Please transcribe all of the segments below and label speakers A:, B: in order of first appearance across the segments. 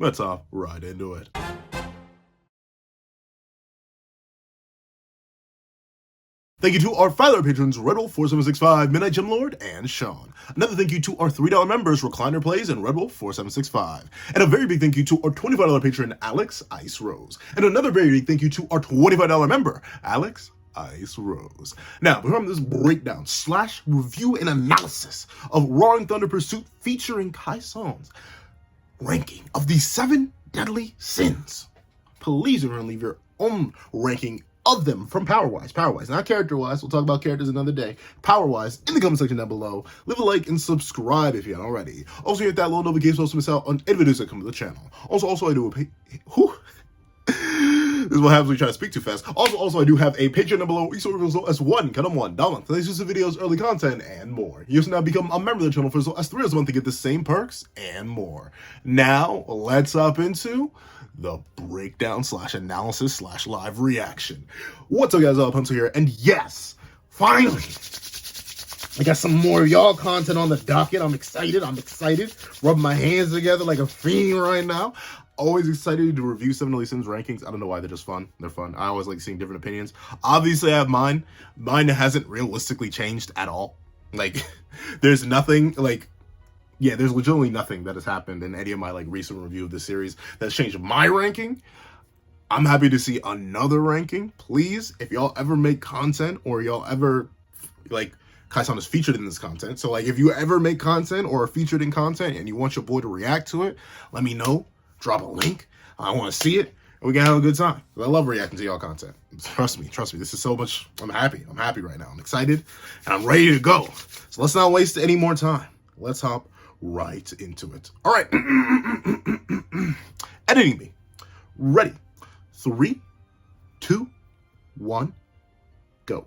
A: Let's hop right into it. Thank you to our $5 patrons, Redwolf4765, Midnight Gem Lord, and Sean. Another thank you to our $3 members, Recliner Plays and Redwolf4765. And a very big thank you to our $25 patron, Alex Ice Rose. And another very big thank you to our $25 member, Alex Ice Rose. Now, we're on this breakdown / review and analysis of Roaring Thunder Pursuit featuring Kaison's ranking of the 7 deadly sins. Please remember to leave your own ranking of them from power-wise, not character-wise. We'll talk about characters another day. Power-wise, in the comment section down below. Leave a like and subscribe if you haven't already. Also, hit that little notification so you miss out on any videos that come to the channel. Also, I do a this is what happens when you try to speak too fast. Also, I do have a Patreon down below. You saw as low as $1 for exclusive videos, early content, and more. You also now become a member of the channel for as low as $3 a month to get the same perks and more. Now, let's hop into the breakdown / analysis / live reaction. What's up, guys? All Pencil here, and yes, finally, I got some more y'all content on the docket. I'm excited. Rubbing my hands together like a fiend right now. Always excited to review 7 Deadly Sins rankings. I don't know why, they're just fun. They're fun. I always like seeing different opinions. Obviously, I have mine. Mine hasn't realistically changed at all. Like, there's nothing, like, yeah, there's legitimately nothing that has happened in any of my, like, recent review of this series that's changed my ranking. I'm happy to see another ranking. Please, if y'all ever make content or y'all ever, like, Kaison is featured in this content. So, like, if you ever make content or are featured in content and you want your boy to react to it, let me know. Drop a link. I want to see it. And we can have a good time. I love reacting to y'all content. Trust me. This is so much. I'm happy right now. I'm excited and I'm ready to go. So let's not waste any more time. Let's hop right into it. All right. Editing me. Ready. 3, 2, 1, go.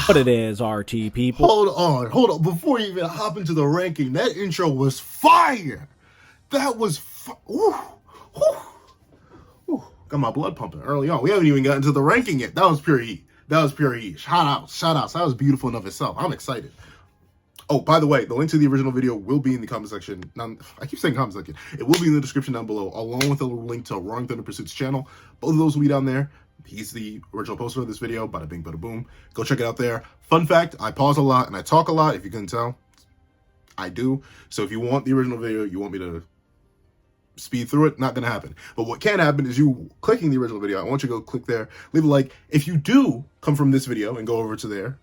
B: What it is, RT people.
A: Hold on. Before you even hop into the ranking, that intro was fire. That was got my blood pumping early on. We haven't even gotten to the ranking yet. That was pure heat. Shout outs. That was beautiful in of itself. I'm excited. Oh, by the way, the link to the original video will be in the comment section. Now, I keep saying comment section. It will be in the description down below, along with a link to Roaring Thunder Pursuit's channel. Both of those will be down there. He's the original poster of this video. Bada bing, bada boom. Go check it out there. Fun fact, I pause a lot and I talk a lot. If you couldn't tell, I do. So if you want the original video, you want me to speed through it, not going to happen. But what can happen is you clicking the original video. I want you to go click there, leave a like. If you do come from this video and go over to there,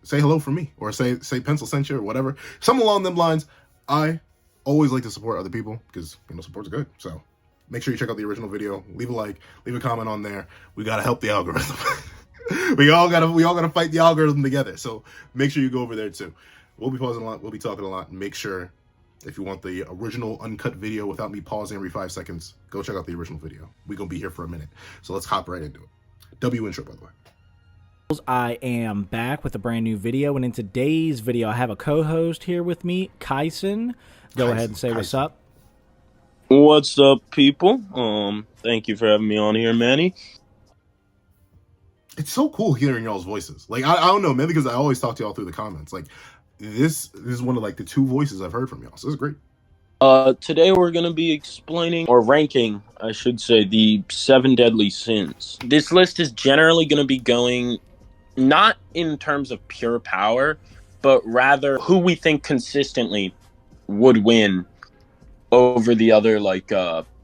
A: say hello from me, or say Pencil sent you, or whatever. Something along them lines. I always like to support other people because, you know, support's good. So make sure you check out the original video. Leave a like, leave a comment on there. We gotta help the algorithm. we all gotta fight the algorithm together. So make sure you go over there too. We'll be pausing a lot. We'll be talking a lot. Make sure, if you want the original uncut video without me pausing every 5 seconds, go check out the original video. We're gonna be here for a minute. So let's hop right into it. W intro, by the way.
B: I am back with a brand new video, and in today's video, I have a co-host here with me, Kaison. Go ahead and say what's up.
C: What's up, people? Thank you for having me on here, Manny.
A: It's so cool hearing y'all's voices. Like, I don't know, maybe because I always talk to y'all through the comments. Like, this is one of, like, the 2 voices I've heard from y'all, so this is great.
C: Today we're going to be explaining, or ranking, I should say, the 7 deadly sins. This list is generally going to be going not in terms of pure power, but rather who we think consistently would win over the other, like,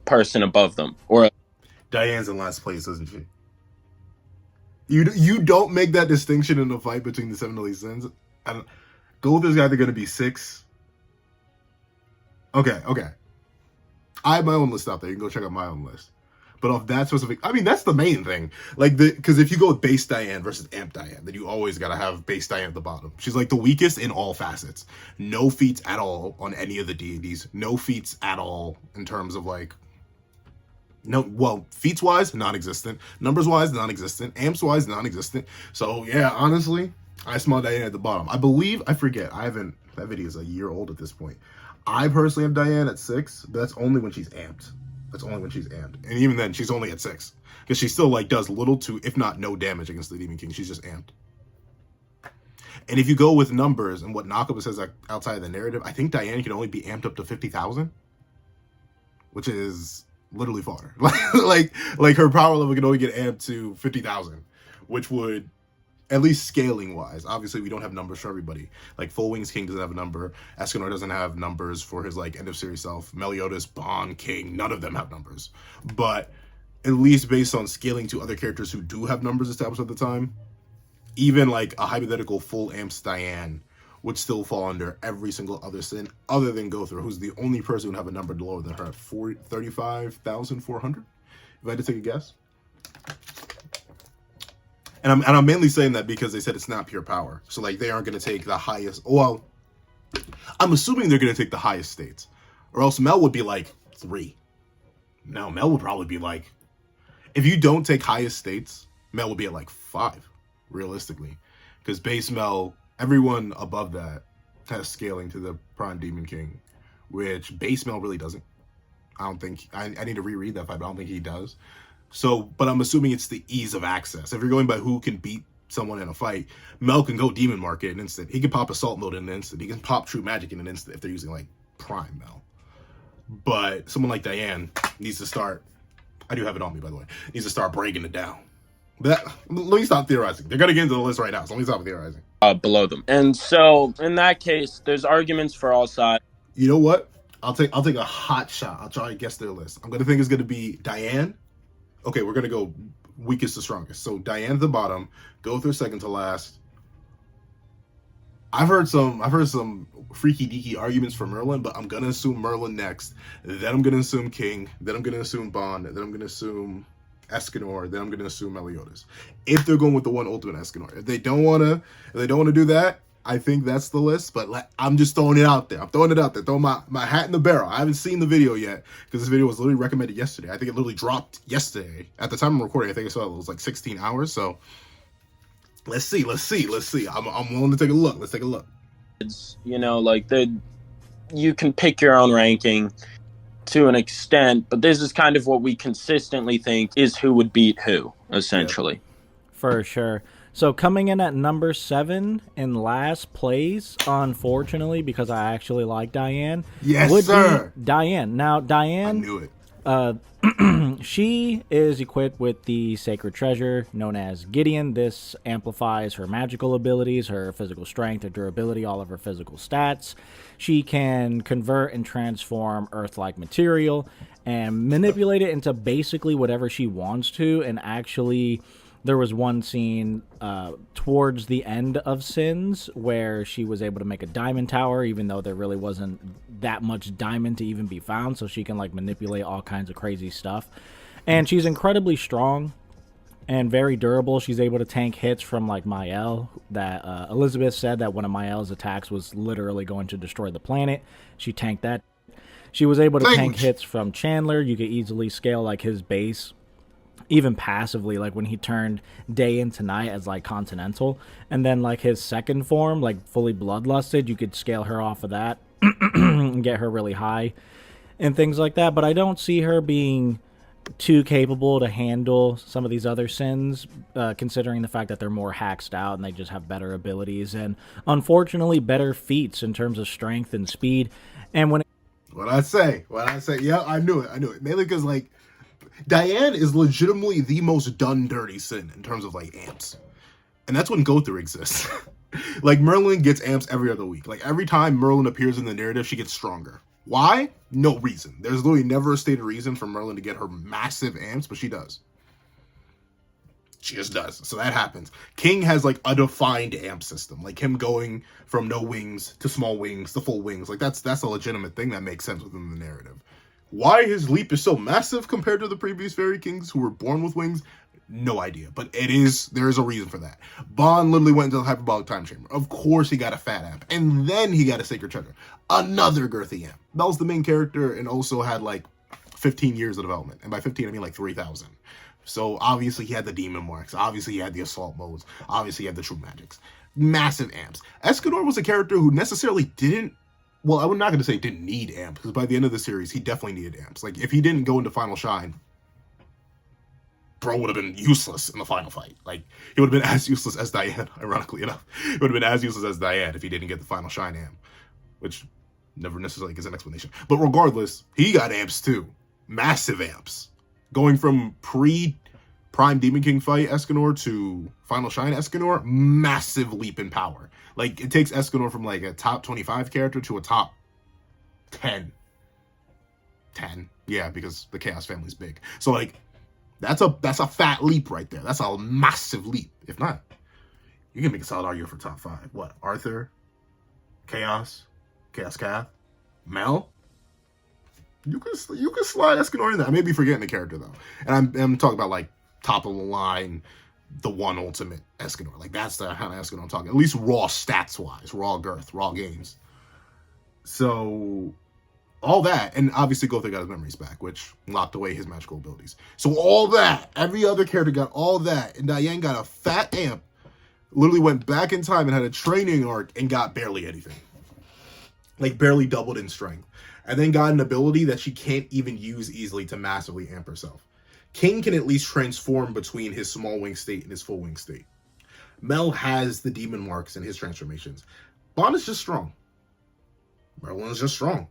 C: person above them. Or
A: Diane's in last place, isn't she? You don't make that distinction in the fight between the 7 deadly sins. I Gowther's either going to be 6. Okay. I have my own list out there. You can go check out my own list. But off that specific, I mean, that's the main thing. Like, because if you go with base Diane versus amp Diane, then you always got to have base Diane at the bottom. She's like the weakest in all facets. No feats at all on any of the deities. No feats at all in terms of like, no, well, feats wise, non-existent. Numbers wise, non-existent. Amps wise, non-existent. So yeah, honestly, I smell Diane at the bottom. I forget. That video is a year old at this point. I personally have Diane at 6, but that's only when she's amped. And even then, she's only at 6. Because she still, like, does little to, if not no damage against the Demon King. She's just amped. And if you go with numbers and what Nakaba says outside of the narrative, I think Diane can only be amped up to 50,000. Which is literally far. like her power level can only get amped to 50,000. Which would, at least scaling wise, obviously we don't have numbers for everybody. Like Full Wings King doesn't have a number. Escanor doesn't have numbers for his like end of series self. Meliodas, Bond, King, none of them have numbers. But at least based on scaling to other characters who do have numbers established at the time, even like a hypothetical full amps Diane would still fall under every single other sin other than Gowther, who's the only person who would have a number lower than her at 35,400. If I had to take a guess. And I'm mainly saying that because they said it's not pure power. So, like, they aren't going to take the highest. Well, I'm assuming they're going to take the highest states. Or else Mel would be, like, 3. No, Mel would probably be, like... If you don't take highest states, Mel would be at, like, 5, realistically. Because base Mel, everyone above that has scaling to the Prime Demon King. Which base Mel really doesn't. I don't think... I need to reread that fight, but I don't think he does. So, but I'm assuming it's the ease of access. If you're going by who can beat someone in a fight, Mel can go Demon Market in an instant. He can pop Assault Mode in an instant. He can pop True Magic in an instant if they're using, like, Prime Mel. But someone like Diane needs to start... I do have it on me, by the way. Needs to start breaking it down. But let me stop theorizing. They're going to get into the list right now, so let me stop theorizing.
C: Below them. And so, in that case, there's arguments for all sides.
A: You know what? I'll take a hot shot. I'll try to guess their list. I'm going to think it's going to be Diane. Okay, we're going to go weakest to strongest. So Diane at the bottom, Gowther second to last. I've heard some freaky deaky arguments for Merlin, but I'm going to assume Merlin next. Then I'm going to assume King. Then I'm going to assume Bond. Then I'm going to assume Escanor. Then I'm going to assume Meliodas. If they're going with the one ultimate Escanor. If they don't want to do that, I think that's the list, but I'm just throwing it out there. I'm throwing it out there. Throwing my hat in the barrel. I haven't seen the video yet because this video was literally recommended yesterday. I think it literally dropped yesterday. At the time I'm recording, I think I saw it was like 16 hours. So let's see. I'm willing to take a look. Let's take a look.
C: It's, you know, like you can pick your own ranking to an extent, but this is kind of what we consistently think is who would beat who, essentially.
B: Yeah. For sure. So coming in at number 7 in last place, unfortunately, because I actually like Diane.
A: Yes,
B: would
A: sir.
B: Be Diane. Now, Diane...
A: I knew it.
B: She is equipped with the sacred treasure known as Gideon. This amplifies her magical abilities, her physical strength, her durability, all of her physical stats. She can convert and transform earth-like material and manipulate it into basically whatever she wants to, and actually... There was one scene towards the end of Sins where she was able to make a diamond tower, even though there really wasn't that much diamond to even be found, so she can like manipulate all kinds of crazy stuff. And she's incredibly strong and very durable. She's able to tank hits from like Mael. That Elizabeth said that one of Mael's attacks was literally going to destroy the planet. She tanked that. She was able to tank hits from Chandler. You could easily scale like his base. Even passively, like when he turned day into night as like Continental, and then like his second form, like fully bloodlusted, you could scale her off of that and get her really high and things like that. But I don't see her being too capable to handle some of these other sins, considering the fact that they're more hacked out and they just have better abilities and unfortunately better feats in terms of strength and speed. And when
A: what I say, yeah, I knew it. Mainly because like. Diane is legitimately the most done dirty sin in terms of like amps. And that's when Gowther exists. Like Merlin gets amps every other week. Like every time Merlin appears in the narrative, she gets stronger. Why? No reason. There's literally never a stated reason for Merlin to get her massive amps, but she does. She just does. So that happens. King has like a defined amp system, like him going from no wings to small wings to full wings. Like that's a legitimate thing that makes sense within the narrative. Why his leap is so massive compared to the previous Fairy Kings who were born with wings, no idea. But there is a reason for that. Bond literally went into the hyperbolic time chamber. Of course he got a fat amp. And then he got a sacred treasure. Another girthy amp. Mel's the main character and also had like 15 years of development. And by 15 I mean like 3,000. So obviously he had the demon marks. Obviously he had the assault modes. Obviously he had the true magics. Massive amps. Escanor was a character who necessarily didn't, well, I'm not going to say didn't need amps, because by the end of the series, he definitely needed amps. Like, if he didn't go into Final Shine, bro would have been useless in the final fight. Like, he would have been as useless as Diane, ironically enough. He would have been as useless as Diane if he didn't get the Final Shine amp, which never necessarily gives an explanation. But regardless, he got amps too. Massive amps. Going from pre-Prime Demon King fight Escanor to Final Shine Escanor, massive leap in power. Like, it takes Escanor from, like, a top 25 character to a top 10. 10. Yeah, because the Chaos family's big. So, like, that's a fat leap right there. That's a massive leap. If not, you can make a solid argument for top 5. What? Arthur? Chaos Cath? Mel? You can slide Escanor in there. I may be forgetting the character, though. And I'm talking about, like, top of the line, the one ultimate Escanor. Like, that's the kind of Escanor I'm talking. At least raw stats-wise. Raw girth. Raw games. So, all that. And obviously, Gowther got his memories back, which locked away his magical abilities. So, all that. Every other character got all that. And Diane got a fat amp. Literally went back in time and had a training arc and got barely anything. Like, barely doubled in strength. And then got an ability that she can't even use easily to massively amp herself. King can at least transform between his small wing state and his full wing state. Mel has the demon marks in his transformations. Bond is just strong. Merlin is just strong.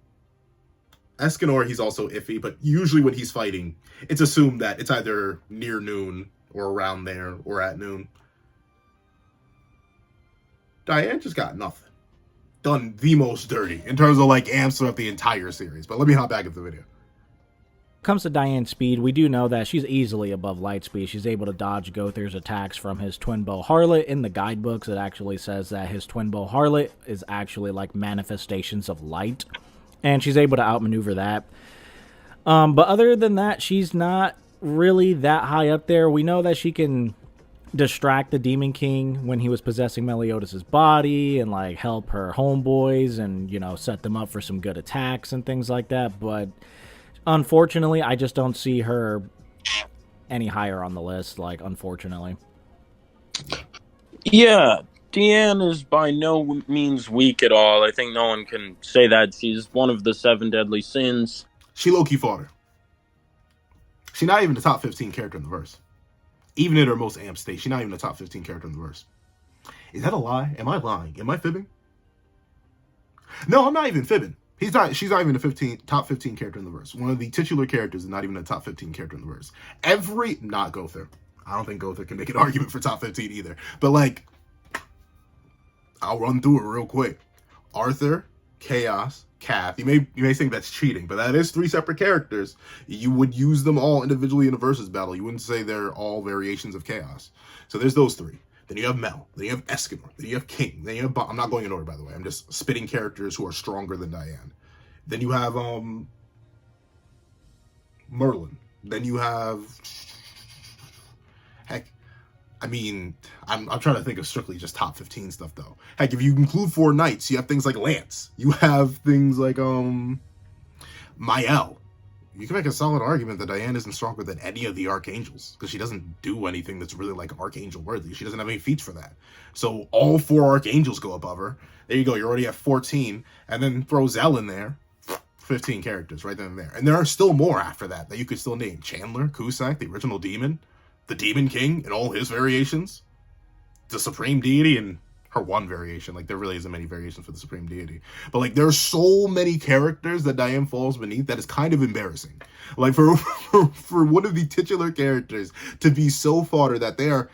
A: Escanor, he's also iffy, but usually when he's fighting, it's assumed that it's either near noon or around there or at noon. Diane just got nothing. Done the most dirty in terms of like amps throughout the entire series. But let me hop back into the video.
B: Comes to Diane's speed, we do know that she's easily above light speed. She's able to dodge Gowther's attacks from his twin bow Harlot. In the guidebooks, it actually says that his twin bow Harlot is actually like manifestations of light, and she's able to outmaneuver that. But other than that, she's not really that high up there. We know that she can distract the Demon King when he was possessing Meliodas' body and like help her homeboys and, you know, set them up for some good attacks and things like that. But unfortunately, I just don't see her any higher on the list, like, unfortunately.
C: Yeah, Diane is by no means weak at all. I think no one can say that. She's one of the 7 deadly sins.
A: She low-key fought her. She's not even the top 15 character in the verse. Even in her most amp state, she's not even the top 15 character in the verse. Is that a lie? Am I lying? Am I fibbing? No, I'm not even fibbing. She's not even the top 15 character in the verse. One of the titular characters is not even the top 15 character in the verse. Not Gowther. I don't think Gowther can make an argument for top 15 either. But like, I'll run through it real quick. Arthur, Chaos, Cath. You may think that's cheating, but that is 3 separate characters. You would use them all individually in a versus battle. You wouldn't say they're all variations of Chaos. So there's those 3. Then you have Mel. Then you have Escanor. Then you have King. Then you have I'm not going in order, by the way. I'm just spitting characters who are stronger than Diane. Then you have Merlin. Then you have, heck, I mean, I'm trying to think of strictly just top 15 stuff though. Heck, if you include 4 knights, you have things like Lance. You have things like Mael. You can make a solid argument that Diane isn't stronger than any of the archangels because she doesn't do anything that's really like archangel worthy. She doesn't have any feats for that. So all 4 archangels go above her. There you go. You're already at 14, and then throw Zell in there. 15 characters right then and there. And there are still more after that you could still name. Chandler, Cusack, the original demon, the Demon King and all his variations, the Supreme Deity and her one variation. Like, there really isn't many variations for the Supreme Deity. But, like, there are so many characters that Diane falls beneath that is kind of embarrassing. Like, for one of the titular characters to be so fodder that they are...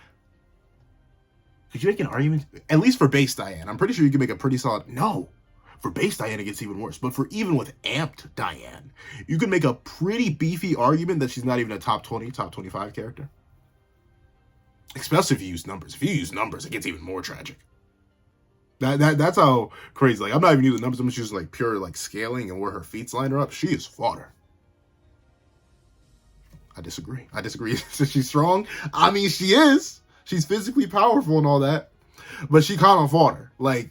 A: Could you make an argument? At least for base Diane. I'm pretty sure you can make a pretty solid... No! For base Diane, it gets even worse. But for even with amped Diane, you can make a pretty beefy argument that she's not even a top 20, top 25 character. Especially if you use numbers. If you use numbers, it gets even more tragic. That's how crazy. Like, I'm not even using numbers. I'm just using like pure like scaling and where her feet's line her up. She is fodder. I disagree. Is she strong? I mean, she is. She's physically powerful and all that, but she kind of fodder. Like,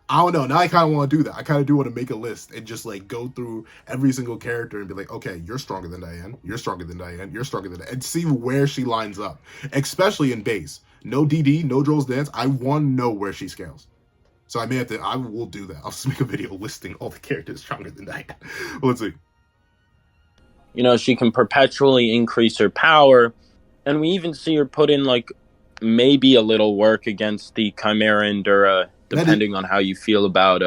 A: I don't know. Now I kind of want to do that. I kind of do want to make a list and just like go through every single character and be like, okay, you're stronger than Diane. You're stronger than Diane. You're stronger than Diane. And see where she lines up, especially in base. No DD, no Droll's Dance. I want to know where she scales. So I will do that. I'll just make a video listing all the characters stronger than Diane. Let's see.
C: You know, she can perpetually increase her power. And we even see her put in, like, maybe a little work against the Chimera Endura, depending on how you feel about...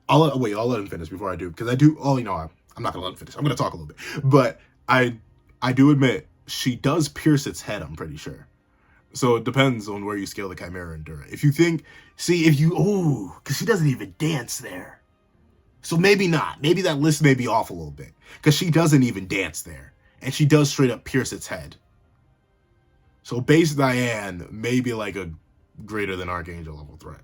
A: I'll let him finish before I do. Because I do... Oh, you know, I'm not going to let him finish. I'm going to talk a little bit. But I do admit, she does pierce its head, I'm pretty sure. So it depends on where you scale the Chimera Endura. If you think... See, if you... Ooh, because she doesn't even dance there. So maybe not. Maybe that list may be off a little bit. Because she doesn't even dance there. And she does straight up pierce its head. So base Diane may be like a greater than Archangel level threat.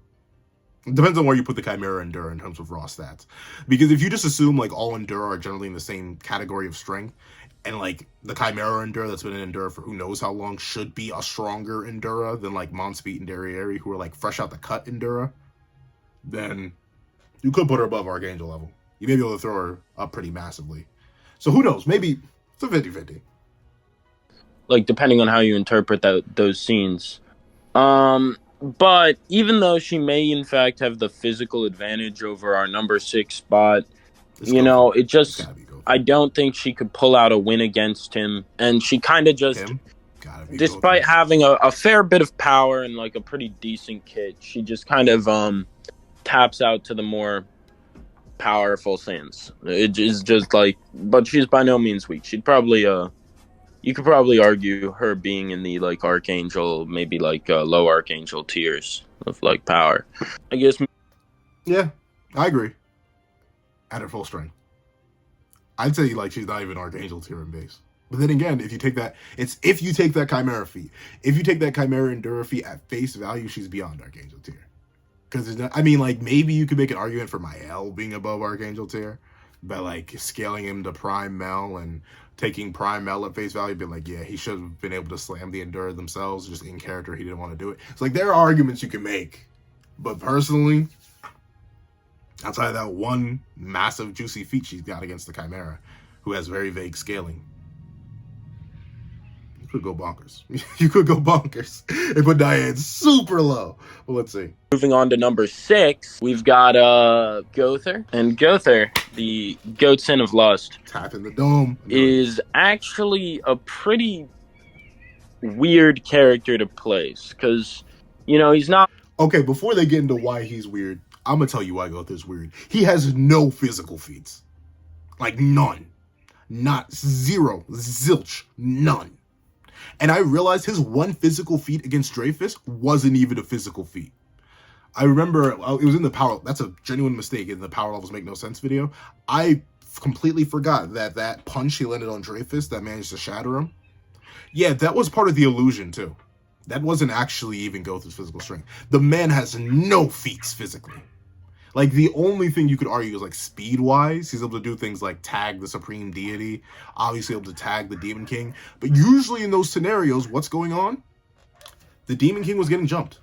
A: It depends on where you put the Chimera Endura in terms of raw stats. Because if you just assume like all Endura are generally in the same category of strength, and like the Chimera Endura that's been in Endura for who knows how long should be a stronger Endura than like Monspeed and Derriere, who are like fresh out the cut Endura, then you could put her above Archangel level. You may be able to throw her up pretty massively. So who knows? Maybe it's a 50-50.
C: Like, depending on how you interpret those scenes. But even though she may, in fact, have the physical advantage over our number 6 spot, I don't think she could pull out a win against him. And she kind of just, despite having a fair bit of power and, like, a pretty decent kit, she just kind of taps out to the more powerful sins. It is just like, but she's by no means weak. She'd probably, you could probably argue her being in the, like, Archangel, maybe, like, low Archangel tiers of, like, power. I guess.
A: Yeah, I agree. At her full strength. I'd say, like, she's not even Archangel tier in base. But then again, if you take that, if you take that Chimera feat. If you take that Chimera Endura feat at face value, she's beyond Archangel tier. Because, I mean, like, maybe you could make an argument for Mael being above Archangel tier. But, like, scaling him to Prime Mel and taking Prime Mel at face value, being like, yeah, he should have been able to slam the Endura themselves, just in character, he didn't want to do it. It's like, there are arguments you can make. But personally, outside of that one massive juicy feat she's got against the Chimera, who has very vague scaling, you could go bonkers. You could go bonkers and put Diane super low. Well, let's see.
C: Moving on to number 6, we've got Gowther. And Gowther, the Goat Sin of Lust,
A: Tap in the dome,
C: is actually a pretty weird character to place. Because, you know, he's not...
A: Okay, before they get into why he's weird, I'm going to tell you why Gowther's weird. He has no physical feats. Like, none. Not zero. Zilch. None. And I realized his one physical feat against Dreyfus wasn't even a physical feat. I remember, it was in the power, that's a genuine mistake in the Power Levels Make No Sense video. I completely forgot that punch he landed on Dreyfus that managed to shatter him. Yeah, that was part of the illusion too. That wasn't actually even Gowther's physical strength. The man has no feats physically. Like, the only thing you could argue is, like, speed-wise, he's able to do things like tag the Supreme Deity, obviously able to tag the Demon King. But usually in those scenarios, what's going on? The Demon King was getting jumped.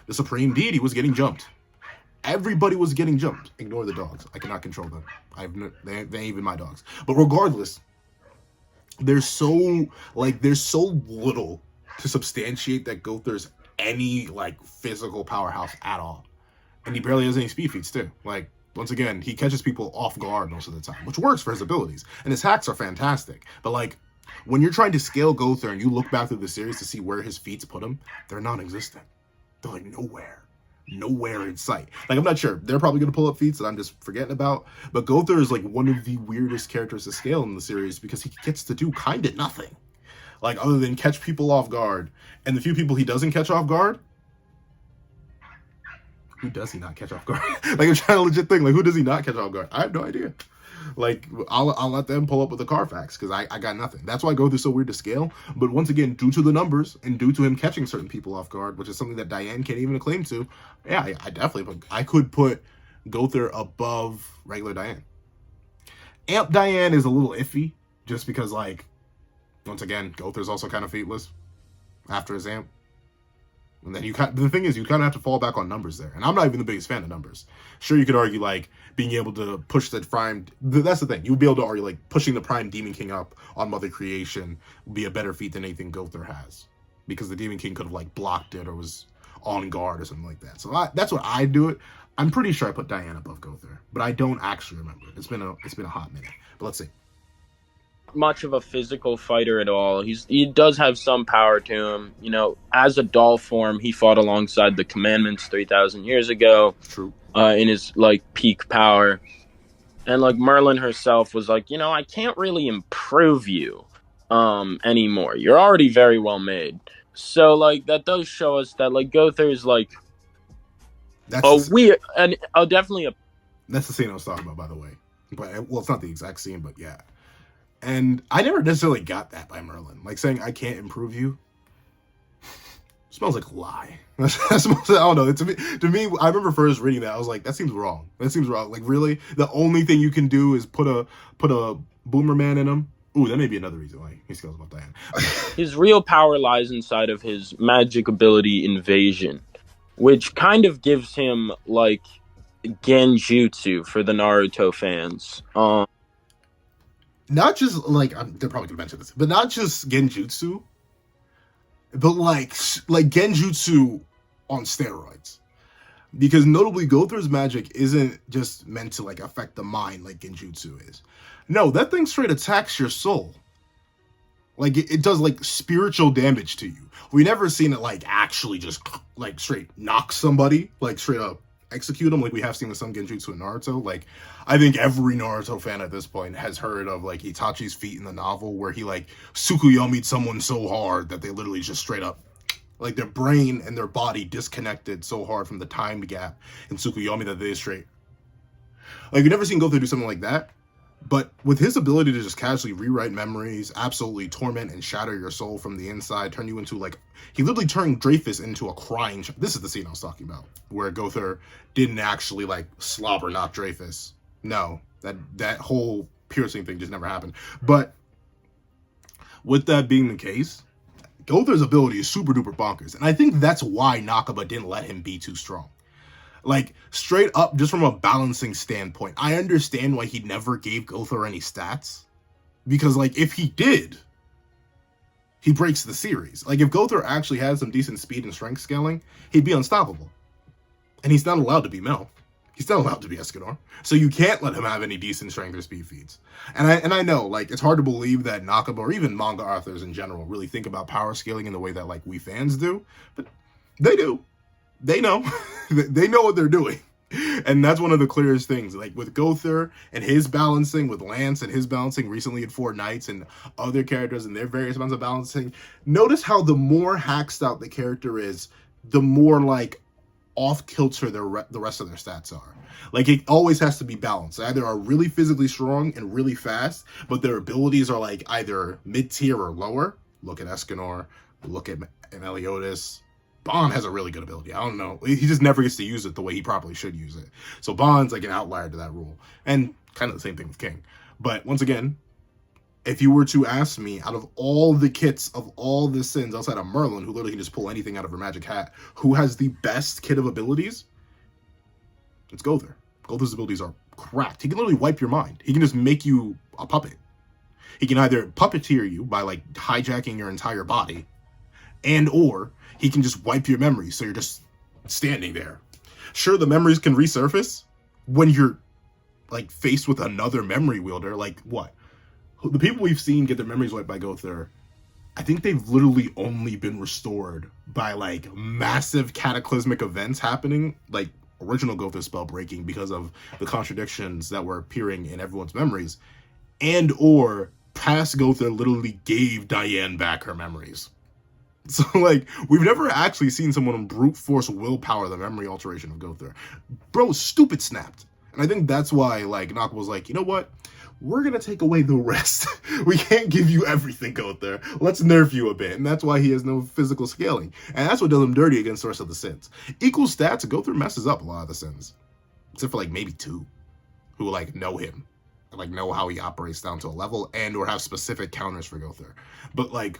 A: The Supreme Deity was getting jumped. Everybody was getting jumped. Ignore the dogs. I cannot control them. They ain't even my dogs. But regardless, there's so little to substantiate that Gowther's any, like, physical powerhouse at all. And he barely has any speed feats, too. Like, once again, he catches people off guard most of the time, which works for his abilities. And his hacks are fantastic. But, like, when you're trying to scale Gowther and you look back through the series to see where his feats put him, they're non-existent. They're, like, nowhere. Nowhere in sight. Like, I'm not sure. They're probably going to pull up feats that I'm just forgetting about. But Gowther is, like, one of the weirdest characters to scale in the series because he gets to do kind of nothing. Like, other than catch people off guard. And the few people he doesn't catch off guard, who does he not catch off guard? Like, I'm trying to legit think, like, who does he not catch off guard? I have no idea. Like, I'll let them pull up with the Carfax because I got nothing. That's why Gowther's so weird to scale. But once again, due to the numbers and due to him catching certain people off guard, which is something that Diane can't even claim to, yeah, I definitely I could put Gowther above regular Diane. Amp Diane is a little iffy just because, like, once again, Gowther's also kind of featless after his amp. And then the thing is, you kind of have to fall back on numbers there. And I'm not even the biggest fan of numbers. Sure, you could argue, like, being able to push the prime... That's the thing. You would be able to argue, like, pushing the prime Demon King up on Mother Creation would be a better feat than anything Gowther has. Because the Demon King could have, like, blocked it or was on guard or something like that. So that's what I do it. I'm pretty sure I put Diane above Gowther. But I don't actually remember. It's been a hot minute. But let's see.
C: Much of a physical fighter at all. He does have some power to him. You know, as a doll form, he fought alongside the Commandments 3,000 years ago.
A: True.
C: In his, like, peak power. And, like, Merlin herself was like, you know, I can't really improve you anymore. You're already very well made. So, like, that does show us that, like, Gowther is, like, definitely a...
A: That's the scene I was talking about, by the way. But, well, it's not the exact scene, but yeah. And I never necessarily got that by Merlin. Like, saying, I can't improve you. Smells like a lie. I don't know. To me, I remember first reading that. I was like, that seems wrong. That seems wrong. Like, really? The only thing you can do is put a Boomer Man in him? Ooh, that may be another reason why he scales above Diane.
C: His real power lies inside of his magic ability, Invasion, which kind of gives him, like, Genjutsu for the Naruto fans.
A: Not just, like, they're probably going to mention this, but not just Genjutsu, but, like Genjutsu on steroids. Because notably, Gowther's magic isn't just meant to, like, affect the mind like Genjutsu is. No, that thing straight attacks your soul. Like, it does, like, spiritual damage to you. We've never seen it, like, actually just, like, straight knock somebody, like, straight up execute them like we have seen with some Genjutsu in Naruto. Like, I think every Naruto fan at this point has heard of, like, Itachi's feat in the novel where he, like, Tsukuyomi'd someone so hard that they literally just straight up, like, their brain and their body disconnected so hard from the time gap in Tsukuyomi that they straight... Like, you've never seen Gowther do something like that. But with his ability to just casually rewrite memories, absolutely torment and shatter your soul from the inside, turn you into, like, he literally turned Dreyfus into a crying This is the scene I was talking about, where Gowther didn't actually, like, slobber knock Dreyfus. No, that whole piercing thing just never happened. But with that being the case, Gowther's ability is super duper bonkers. And I think that's why Nakaba didn't let him be too strong. Like, straight up, just from a balancing standpoint, I understand why he never gave Gowther any stats. Because, like, if he did, he breaks the series. Like, if Gowther actually had some decent speed and strength scaling, he'd be unstoppable. And he's not allowed to be Mel. He's not allowed to be Escanor. So you can't let him have any decent strength or speed feats. And I know, like, it's hard to believe that Nakaba, or even manga authors in general, really think about power scaling in the way that, like, we fans do. But they do. They know. They know what they're doing. And that's one of the clearest things. Like, with Gowther and his balancing, with Lance and his balancing recently in Four Knights, and other characters and their various amounts of balancing, notice how the more hacked out the character is, the more, like, off-kilter the rest of their stats are. Like, it always has to be balanced. They either are really physically strong and really fast, but their abilities are, like, either mid-tier or lower. Look at Escanor. Look at Meliodas. Bond has a really good ability. I don't know. He just never gets to use it the way he probably should use it. So Bond's like an outlier to that rule. And kind of the same thing with King. But once again, if you were to ask me, out of all the kits of all the sins outside of Merlin, who literally can just pull anything out of her magic hat, who has the best kit of abilities? It's Gowther. Gowther's abilities are cracked. He can literally wipe your mind. He can just make you a puppet. He can either puppeteer you by, like, hijacking your entire body, and or he can just wipe your memories so you're just standing there. Sure, the memories can resurface when you're, like, faced with another memory wielder. Like, what? The people we've seen get their memories wiped by Gowther, I think they've literally only been restored by, like, massive cataclysmic events happening, like original Gowther spell breaking because of the contradictions that were appearing in everyone's memories, and or past Gowther literally gave Diane back her memories. So, like, we've never actually seen someone brute force willpower the memory alteration of Gowther. Bro, stupid snapped. And I think that's why, like, Nakaba was like, you know what? we're gonna take away the rest. We can't give you everything, Gowther. Let's nerf you a bit. And that's why he has no physical scaling. And that's what does him dirty against the rest of the Sins. Equal stats, Gowther messes up a lot of the Sins. Except for like maybe 2 who like know him. Like know how he operates down to a level and or have specific counters for Gowther. But like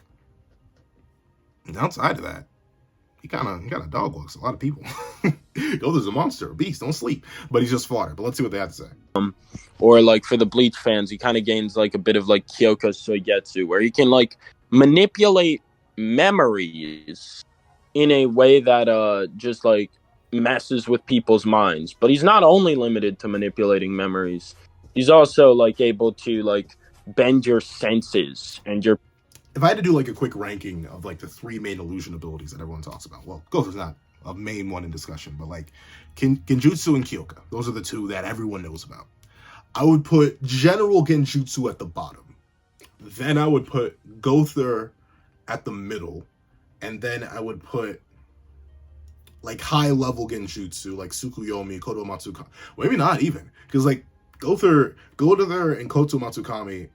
A: outside of that, he kind of dog walks a lot of people. Gowther's a monster, a beast, don't sleep. But he's just fodder. But let's see what they have to say.
C: Or like for the Bleach fans, he kind of gains like a bit of like Kyoko Soigetsu, where he can like manipulate memories in a way that just like messes with people's minds. But he's not only limited to manipulating memories. He's also like able to like bend your senses and your.
A: If I had to do like a quick ranking of like the 3 main illusion abilities that everyone talks about, well, Gowther's not a main one in discussion, but like Genjutsu and Kyoka, those are the 2 that everyone knows about. I would put general Genjutsu at the bottom. Then I would put Gowther at the middle. And then I would put like high level Genjutsu, like Tsukuyomi, Kodo Matsukami. Maybe not even, because like Gowther and Kodo Matsukami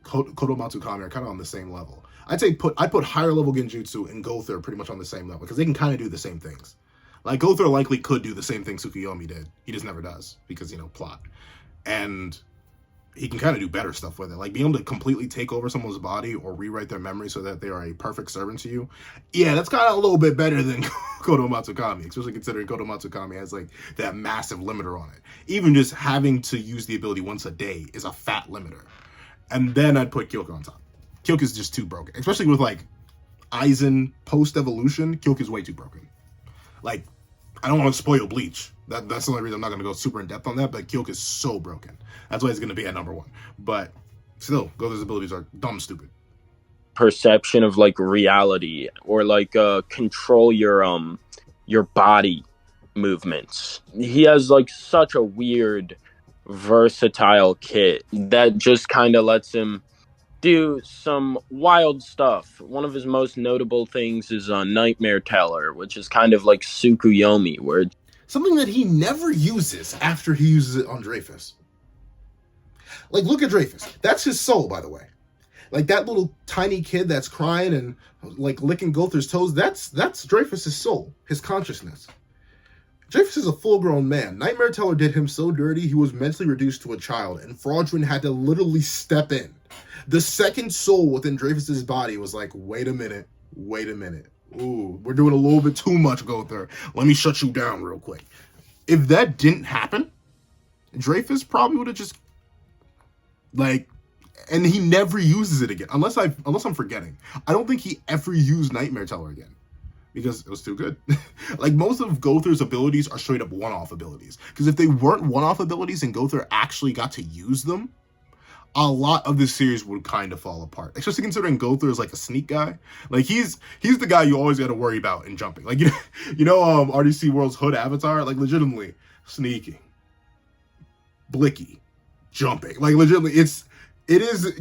A: are kind of on the same level. I'd put higher level Genjutsu and Gowther pretty much on the same level because they can kind of do the same things. Like Gowther likely could do the same thing Tsukuyomi did. He just never does because, you know, plot. And he can kind of do better stuff with it. Like being able to completely take over someone's body or rewrite their memory so that they are a perfect servant to you. Yeah, that's kind of a little bit better than Kodo Matsukami, especially considering Kodo Matsukami has like that massive limiter on it. Even just having to use the ability once a day is a fat limiter. And then I'd put Kyoka on top. Kyoka's just too broken. Especially with like Aizen post-evolution, Kyoka's way too broken. Like, I don't want to spoil Bleach. That's the only reason I'm not going to go super in depth on that, but Kyoka's so broken. That's why he's going to be at number 1. But still, Gowther's abilities are dumb stupid.
C: Perception of like reality or like control your body movements. He has like such a weird versatile kit that just kind of lets him do some wild stuff. One of his most notable things is Nightmare Teller, which is kind of like Tsukuyomi, where
A: something that he never uses after he uses it on Dreyfus. Like, look at Dreyfus. That's his soul, by the way. Like, that little tiny kid that's crying and, like, licking Gowther's toes, that's Dreyfus's soul, his consciousness. Dreyfus is a full-grown man. Nightmare Teller did him so dirty, he was mentally reduced to a child, and Fraudrin had to literally step in. The second soul within Dreyfus's body was like, wait a minute. Ooh, we're doing a little bit too much, Gowther. Let me shut you down real quick. If that didn't happen, Dreyfus probably would have just, like, and he never uses it again. Unless I'm forgetting. I don't think he ever used Nightmare Teller again. Because it was too good. Like, most of Gowther's abilities are straight up one-off abilities. Because if they weren't one-off abilities and Gowther actually got to use them, a lot of this series would kind of fall apart. Especially considering Gowther is like a sneak guy. Like, he's the guy you always got to worry about in jumping. Like, you know RDC World's Hood Avatar? Like, legitimately, sneaking, blicky, jumping. Like, legitimately,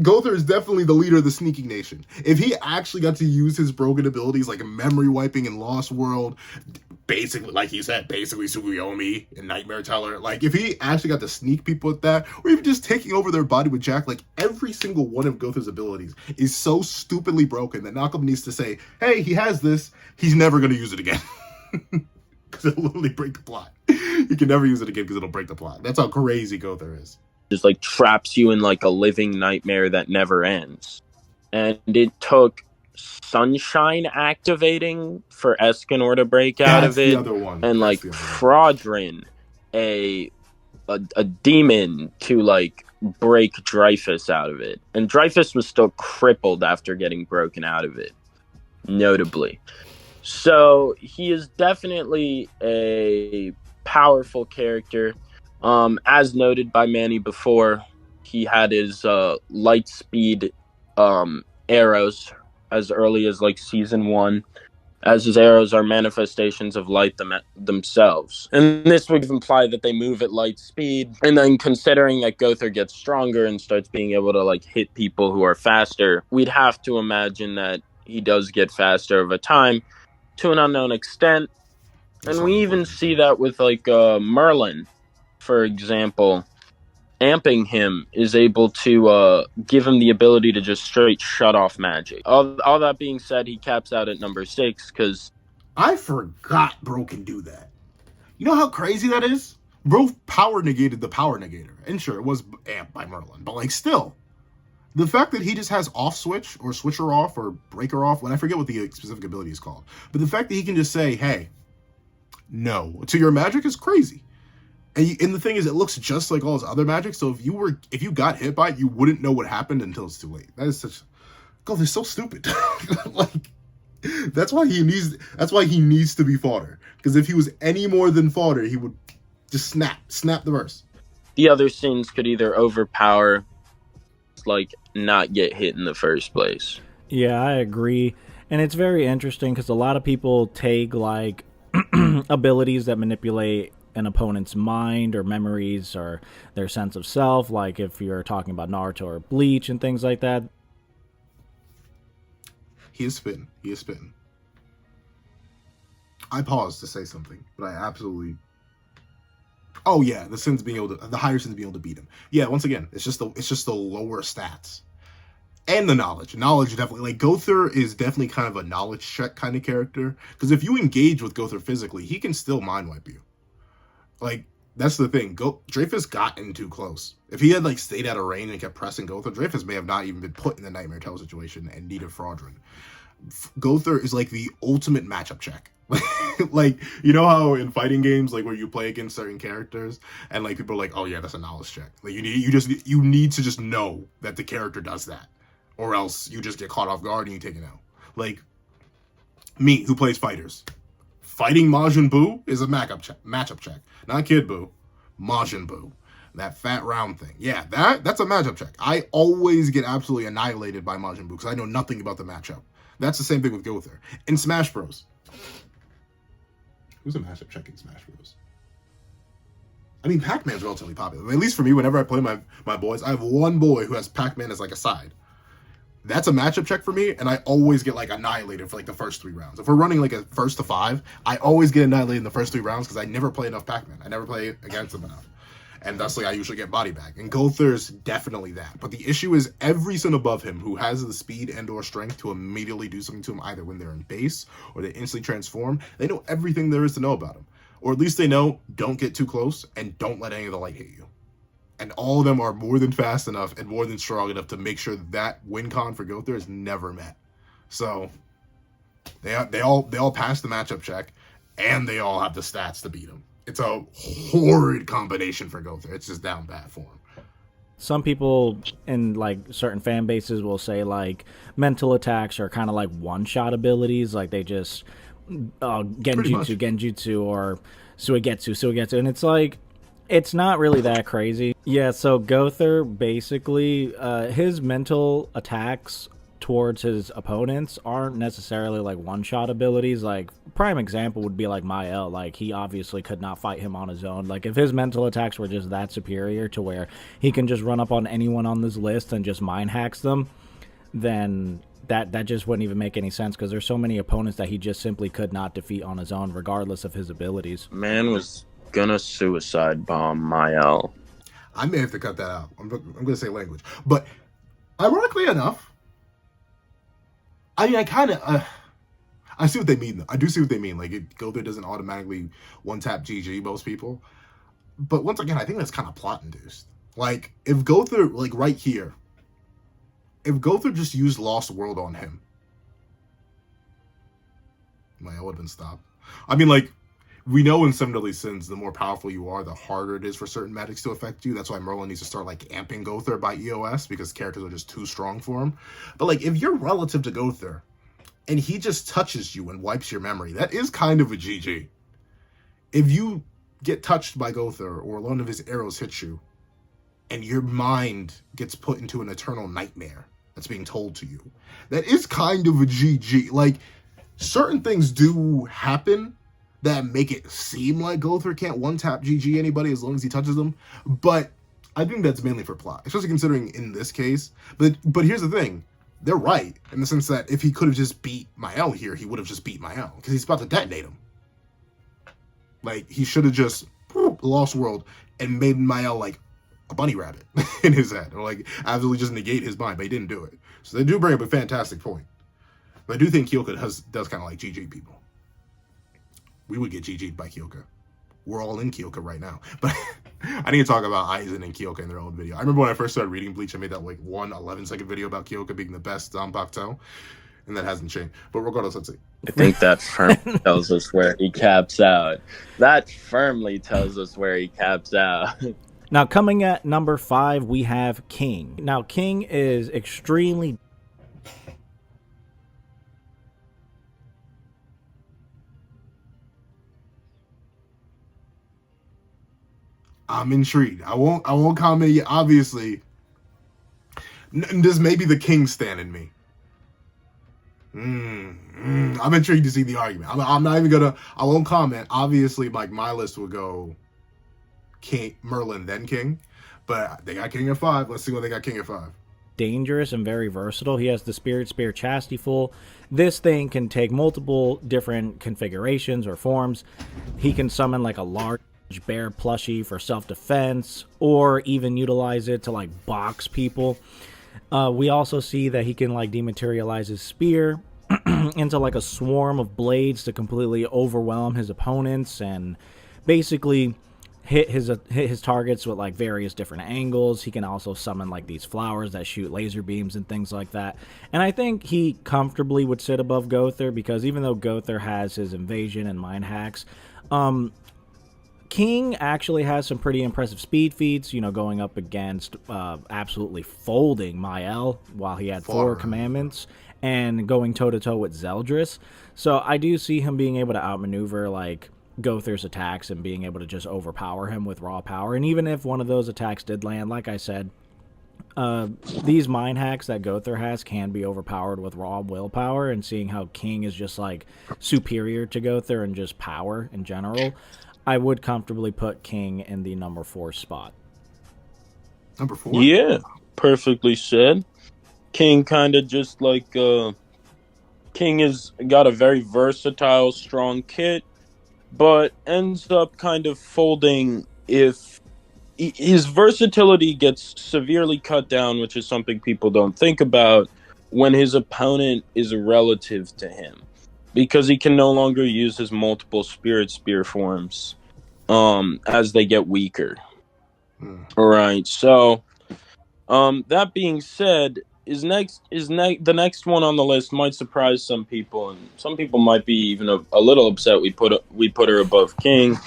A: Gowther is definitely the leader of the sneaking nation. If he actually got to use his broken abilities like memory wiping in Lost World, basically, like he said, basically Tsukuyomi and Nightmare Teller, like if he actually got to sneak people with that, or even just taking over their body with Jack, like every single one of Gowther's abilities is so stupidly broken that Malcolm needs to say, hey, he has this, he's never going to use it again. Because it'll literally break the plot. He can never use it again because it'll break the plot. That's how crazy Gowther is.
C: Just like traps you in like a living nightmare that never ends. And it took Sunshine activating for Escanor to break out of it.
A: The other one.
C: And like Fraudrin, a demon to like break Dreyfus out of it. And Dreyfus was still crippled after getting broken out of it, notably. So he is definitely a powerful character. As noted by Manny before, he had his light speed arrows as early as like season 1, as his arrows are manifestations of light themselves. And this would imply that they move at light speed. And then considering that Gowther gets stronger and starts being able to like hit people who are faster, we'd have to imagine that he does get faster over time to an unknown extent. And we even see that with like Merlin, for example, amping him is able to give him the ability to just straight shut off magic. All that being said, he caps out at number 6 because
A: I forgot bro can do that. You know how crazy that is? Bro power negated the power negator. And sure, it was amped by Merlin, but like still. The fact that he just has off switch or switcher off or breaker off, when I forget what the specific ability is called, but the fact that he can just say, hey, no, to your magic is crazy. And the thing is, it looks just like all his other magic, so if you got hit by it, you wouldn't know what happened until it's too late. That is such, God, they're so stupid. Like, that's why he needs to be fodder. Because if he was any more than fodder, he would just snap the verse.
C: the other sins could either overpower, like, not get hit in the first place.
B: Yeah, I agree. And it's very interesting because a lot of people take, like, abilities that manipulate an opponent's mind or memories or their sense of self, like if you're talking about Naruto or Bleach and things like that.
A: He is spitting. I paused to say something, but I absolutely... Oh yeah, the higher sins being able to beat him. Yeah, once again, it's just the lower stats. And the knowledge. Knowledge definitely, like, Gowther is definitely kind of a knowledge check kind of character. Because if you engage with Gowther physically, he can still mind wipe you. Like, that's the thing. Dreyfus got in too close. If he had, like, stayed out of range and kept pressing Gowther, Dreyfus may have not even been put in the Nightmare Tail situation and needed Fraudrin. Gowther is, like, the ultimate matchup check. Like, you know how in fighting games, like, where you play against certain characters, and, like, people are like, oh, yeah, that's a knowledge check. Like, you need to just know that the character does that. Or else you just get caught off guard and you take it out. Like, me, who plays fighters. Fighting Majin Buu is a matchup check. Not Kid Buu. Majin Buu. That fat round thing. Yeah, that's a matchup check. I always get absolutely annihilated by Majin Buu because I know nothing about the matchup. That's the same thing with Gowther. In Smash Bros. Who's a matchup check in Smash Bros? I mean, Pac-Man's relatively popular. At least for me, whenever I play my boys, I have one boy who has Pac-Man as like a side. That's a matchup check for me, and I always get, like, annihilated for, like, the first 3 rounds. If we're running, like, a first to 5, I always get annihilated in the first 3 rounds because I never play enough Pac-Man. I never play against him enough. And thusly, I usually get body bag. And Gowther's definitely that. But the issue is every sin above him who has the speed and or strength to immediately do something to him, either when they're in base or they instantly transform, they know everything there is to know about him. Or at least they know, don't get too close and don't let any of the light hit you. And all of them are more than fast enough and more than strong enough to make sure that win con for Gowther is never met. So they all pass the matchup check, and they all have the stats to beat him. It's a horrid combination for Gowther. It's just down bad for him.
B: Some people in, like, certain fan bases will say, like, mental attacks are kind of like one-shot abilities. Like, they just genjutsu or suigetsu. And it's like, it's not really that crazy. Yeah, so Gowther, basically, his mental attacks towards his opponents aren't necessarily, like, one-shot abilities. Like, prime example would be, like, Mael. Like, he obviously could not fight him on his own. Like, if his mental attacks were just that superior to where he can just run up on anyone on this list and just mind hacks them, then that just wouldn't even make any sense because there's so many opponents that he just simply could not defeat on his own, regardless of his abilities.
C: Man was gonna suicide bomb Mael.
A: I may have to cut that out. I'm gonna say language, but ironically enough, I mean, I see what they mean. I do see what they mean. Like, Gowther doesn't automatically one-tap GG most people, but once again, I think that's kind of plot induced. Like, if Gowther, like right here, if Gowther just used Lost World on him, Mael would have been stopped. I mean, like, we know in Seven Deadly Sins, the more powerful you are, the harder it is for certain magics to affect you. That's why Merlin needs to start, like, amping Gowther by EOS, because characters are just too strong for him. But, like, if you're relative to Gowther, and he just touches you and wipes your memory, that is kind of a GG. If you get touched by Gowther, or one of his arrows hits you, and your mind gets put into an eternal nightmare that's being told to you, that is kind of a GG. Like, certain things do happen that make it seem like Gowther can't one-tap GG anybody as long as he touches them. But I think that's mainly for plot, especially considering in this case. But here's the thing. They're right, in the sense that if he could have just beat Mael here, he would have just beat Mael, because he's about to detonate him. Like, he should have just Lost World and made Mael, like, a bunny rabbit in his head, or like absolutely just negate his mind, but he didn't do it. So they do bring up a fantastic point. But I do think Kyoka does kind of like GG people. We would get GG'd by Kyoka. We're all in Kyoka right now. But I need to talk about Aizen and Kyoka in their own video. I remember when I first started reading Bleach, I made that like 11-second video about Kyoka being the best Zanpakuto, and that hasn't changed. But regardless, let's see.
C: I think that firmly tells us where he caps out. That firmly tells us where he caps out.
B: Now, coming at number 5, we have King. Now, King is extremely...
A: I'm intrigued. I won't comment yet. Obviously, this may be the King stan in me. I'm intrigued to see the argument. I'm not even gonna. I won't comment. Obviously, like my list will go King, Merlin, then King. But they got King at 5. Let's see what they got King at 5.
B: Dangerous and very versatile. He has the Spirit Spear Chastity Full. This thing can take multiple different configurations or forms. He can summon like a large bear plushie for self-defense, or even utilize it to like box people. We also see that he can like dematerialize his spear into like a swarm of blades to completely overwhelm his opponents and basically hit his targets with like various different angles. He can also summon like these flowers that shoot laser beams and things like that. And I think he comfortably would sit above Gowther, because even though Gowther has his invasion and mind hacks, King actually has some pretty impressive speed feats, you know, going up against absolutely folding Mael while he had 4 commandments, and going toe-to-toe with Zeldris. So I do see him being able to outmaneuver like Gowther's attacks and being able to just overpower him with raw power. And even if one of those attacks did land, like I said, these mind hacks that Gowther has can be overpowered with raw willpower, and seeing how King is just like superior to Gowther and just power in general, I would comfortably put King in the number 4 spot.
A: Number 4?
C: Yeah, perfectly said. King kind of just like King has got a very versatile, strong kit, but ends up kind of folding if his versatility gets severely cut down, which is something people don't think about, when his opponent is a relative to him, because he can no longer use his multiple Spirit Spear forms as they get weaker. All right, so that being said, the next one on the list might surprise some people, and some people might be even a little upset we put her above King.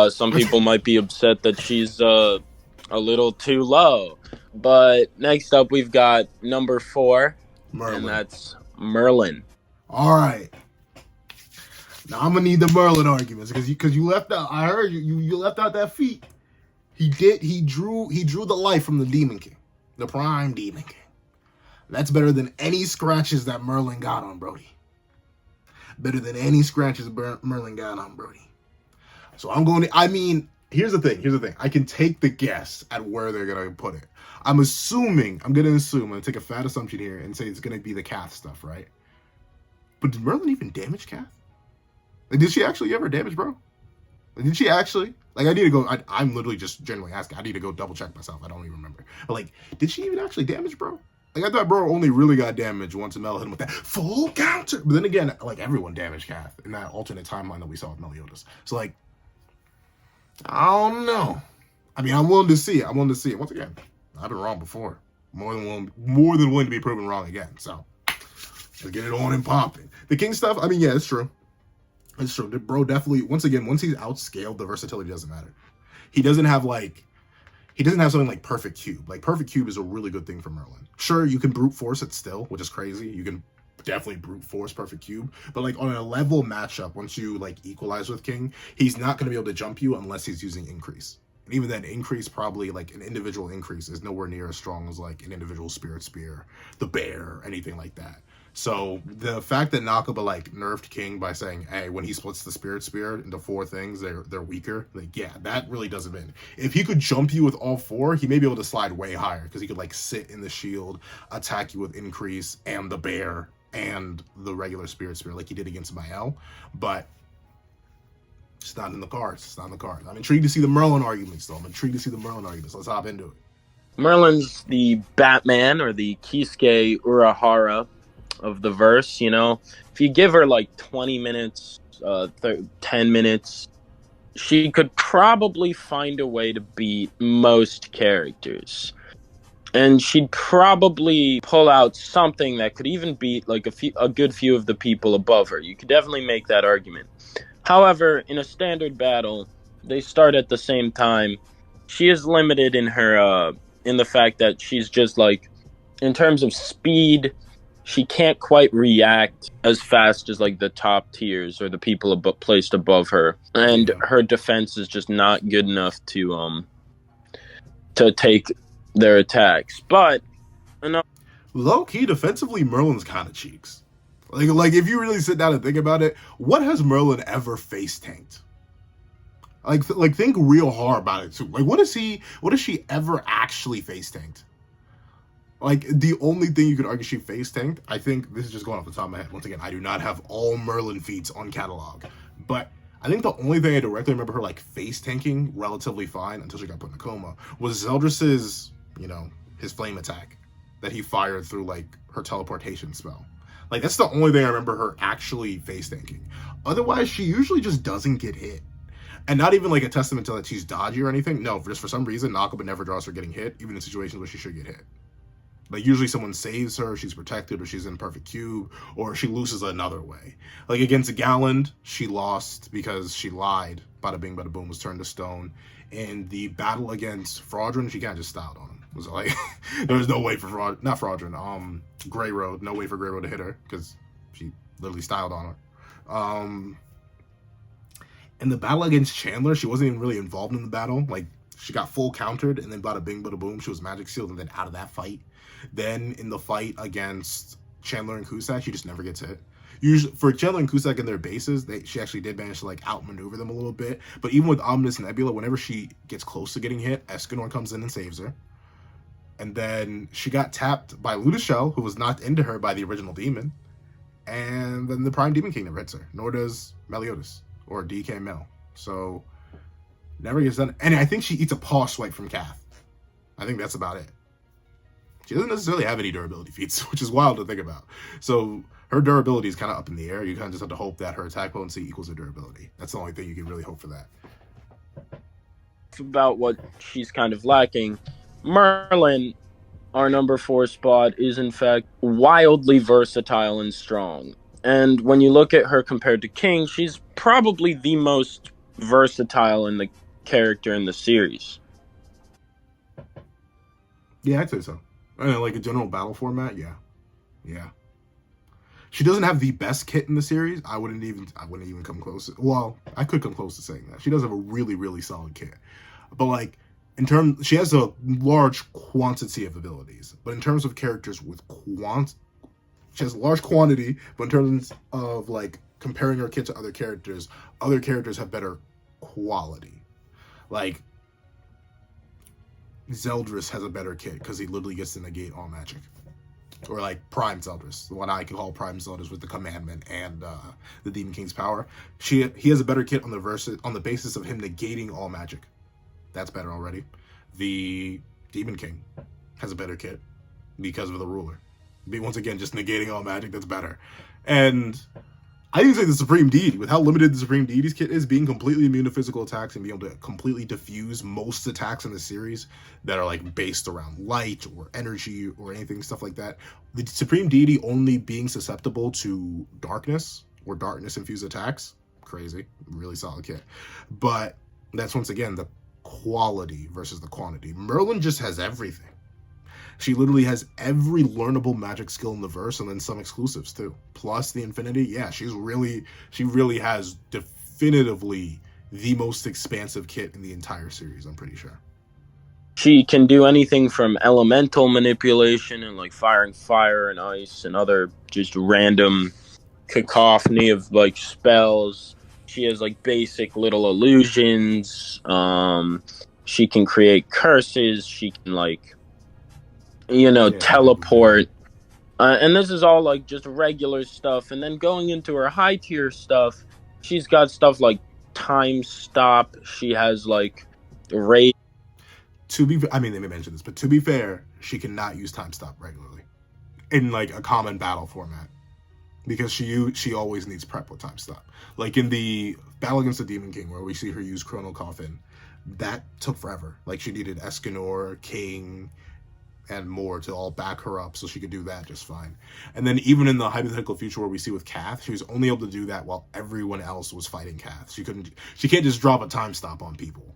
C: Some people might be upset that she's a little too low. But next up, we've got number 4,
A: Merlin.
C: and that's Merlin.
A: All right. Now I'm gonna need the Merlin arguments because you left out. I heard you left out that feat. He drew the life from the Demon King, the Prime Demon King. That's better than any scratches that Merlin got on Brody. Better than any scratches Merlin got on Brody. So I'm going to. I mean, here's the thing. I can take the guess at where they're gonna put it. I'm gonna take a fat assumption here and say it's gonna be the Kath stuff, right? But did Merlin even damage Kath? Like, did she actually ever damage, bro? Like, did she actually? Like, I need to go. I'm literally just generally asking. I need to go double check myself. I don't even remember. But like, did she even actually damage, bro? Like, I thought bro only really got damaged once Mel hit him with that full counter. But then again, like, everyone damaged Kath in that alternate timeline that we saw with Meliodas. So like, I don't know. I mean, I'm willing to see it. Once again, I've been wrong before. More than willing to be proven wrong again. So let's get it on and popping. The King stuff. I mean, yeah, it's true. It's true. The bro definitely. Once he's outscaled, the versatility doesn't matter. He doesn't have something like Perfect Cube. Like, Perfect Cube is a really good thing for Merlin. Sure, you can brute force it still, which is crazy. You can definitely brute force Perfect Cube. But, like, on a level matchup, once you, like, equalize with King, he's not going to be able to jump you unless he's using Increase. And even then, Increase probably, like, an individual Increase is nowhere near as strong as, like, an individual Spirit Spear, the Bear, anything like that. So the fact that Nakaba like nerfed King by saying, hey, when he splits the Spirit Spear into 4 things, they're weaker. Like, yeah, that really does him in. If he could jump you with all 4, he may be able to slide way higher because he could like sit in the shield, attack you with Increase and the Bear and the regular Spirit Spear like he did against Mael. But It's not in the cards. It's not in the cards. I'm intrigued to see the Merlin arguments, though. Let's hop into it.
C: Merlin's the Batman or the Kisuke Urahara of the verse. You know, if you give her like 20 minutes, 10 minutes, she could probably find a way to beat most characters. And she'd probably pull out something that could even beat like a good few of the people above her. You could definitely make that argument. However, in a standard battle, they start at the same time. She is limited in her in the fact that she's just like, in terms of speed, she can't quite react as fast as like the top tiers or the people placed above her, and her defense is just not good enough to take their attacks. But
A: low key defensively, Merlin's kind of cheeks. Like if you really sit down and think about it, what has Merlin ever face tanked? Like think real hard about it too. Like what has she ever actually face tanked? Like the only thing you could argue she face tanked, I think this is just going off the top of my head. Once again, I do not have all Merlin feats on catalog, but I think the only thing I directly remember her like face tanking relatively fine until she got put in a coma was Zeldris's, his flame attack that he fired through like her teleportation spell. Like that's the only thing I remember her actually face tanking. Otherwise, she usually just doesn't get hit. And not even like a testament to that she's dodgy or anything. No, just for some reason, Nakaba never draws her getting hit, even in situations where she should get hit. Like usually someone saves her, she's protected, or she's in perfect cube, or she loses another way. Like against Galland, she lost because she lied. Bada bing, bada boom, was turned to stone. In the battle against Fraudrin, she kind of just styled on him. It was like there was no way for Grey Road, no way for Grey Road to hit her because she literally styled on her. In the battle against Chandler, she wasn't even really involved in the battle. Like she got full countered, and then bada bing, bada boom, she was magic sealed, and then out of that fight. Then in the fight against Chandler and Cusack, she just never gets hit. Usually for Chandler and Cusack in their bases, she actually did manage to like outmaneuver them a little bit. But even with Omnis and Nebula, whenever she gets close to getting hit, Escanor comes in and saves her. And then she got tapped by Ludishell, who was knocked into her by the original demon. And then the Prime Demon King never hits her, nor does Meliodas or DK Mel. So never gets done. And I think she eats a paw swipe from Kath. I think that's about it. She doesn't necessarily have any durability feats, which is wild to think about. So her durability is kind of up in the air. You kind of just have to hope that her attack potency equals her durability. That's the only thing you can really hope for that.
C: About what she's kind of lacking, Merlin, our number 4 spot, is in fact wildly versatile and strong. And when you look at her compared to King, she's probably the most versatile in the character in the series.
A: Yeah, I'd say so. Like a general battle format, yeah. She doesn't have the best kit in the series. I wouldn't even come close. Well, I could come close to saying that. She does have a really, really solid kit. But like she has a large quantity of abilities. But in terms of characters with she has a large quantity, but in terms of like comparing her kit to other characters have better quality. Like Zeldris has a better kit because he literally gets to negate all magic. Or like Prime Zeldris, what I can call Prime Zeldris with the Commandment and the Demon King's power. He has a better kit on the basis of him negating all magic. That's better already. The Demon King has a better kit because of the ruler. Once again, just negating all magic, that's better. And I even say the Supreme Deity, with how limited the Supreme Deity's kit is, being completely immune to physical attacks and being able to completely diffuse most attacks in the series that are like based around light or energy or anything, stuff like that. The Supreme Deity only being susceptible to darkness or darkness-infused attacks, crazy, really solid kit. But that's once again the quality versus the quantity. Merlin just has everything. She literally has every learnable magic skill in the verse and then some exclusives too. Plus the Infinity. Yeah, she really has definitively the most expansive kit in the entire series, I'm pretty sure.
C: She can do anything from elemental manipulation and like firing fire and ice and other just random cacophony of like spells. She has like basic little illusions. She can create curses. She can like teleport. And this is all like just regular stuff. And then going into her high tier stuff, she's got stuff like time stop. She has like rage.
A: I mean, they may mention this, but to be fair, she cannot use time stop regularly in like a common battle format because she always needs prep with time stop. Like in the battle against the Demon King, where we see her use Chrono Coffin, that took forever. Like she needed Escanor, King, and more to all back her up so she could do that just fine. And then even in the hypothetical future where we see with Kath, she was only able to do that while everyone else was fighting Kath. She can't just drop a time stop on people.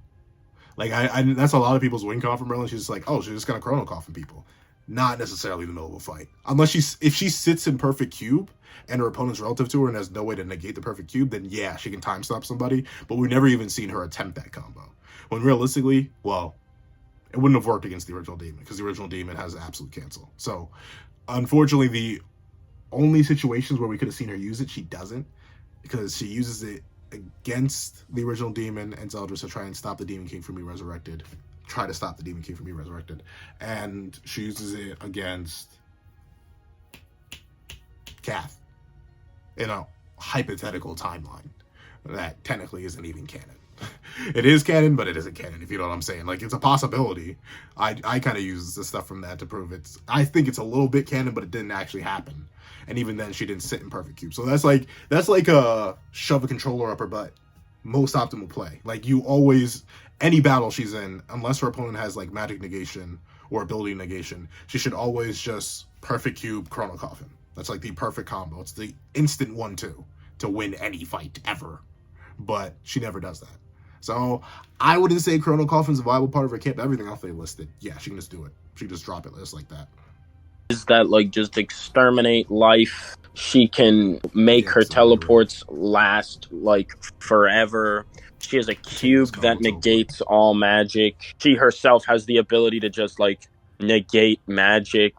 A: Like I that's a lot of people's win con for Merlin. She's just like, oh, she's just gonna Chrono Coffin people. Not necessarily in the middle of a fight. Unless if she sits in perfect cube and her opponent's relative to her and has no way to negate the perfect cube, then yeah, she can time stop somebody, but we've never even seen her attempt that combo. When realistically, well, it wouldn't have worked against the original Demon because the original Demon has absolute cancel. So, unfortunately, the only situations where we could have seen her use it, she doesn't, because she uses it against the original Demon and Zeldris to try and stop the Demon King from being resurrected. And she uses it against Kath in a hypothetical timeline that technically isn't even canon. It is canon, but it isn't canon, if you know what I'm saying. Like, it's a possibility. I kind of use the stuff from that to prove I think it's a little bit canon, but it didn't actually happen. And even then, she didn't sit in perfect cube. So that's like a shove a controller up her butt. Most optimal play. Like, you always, any battle she's in, unless her opponent has like magic negation or ability negation, she should always just perfect cube Chrono Coffin. That's like the perfect combo. It's the instant 1-2 to win any fight ever. But she never does that. So I wouldn't say Chrono Coffin's a viable part of her camp. Everything else they listed, yeah, she can just do it. She can just drop it just like that.
C: Is that like just exterminate life? She can make her teleports last like forever. She has a cube that negates all magic. She herself has the ability to just like negate magic.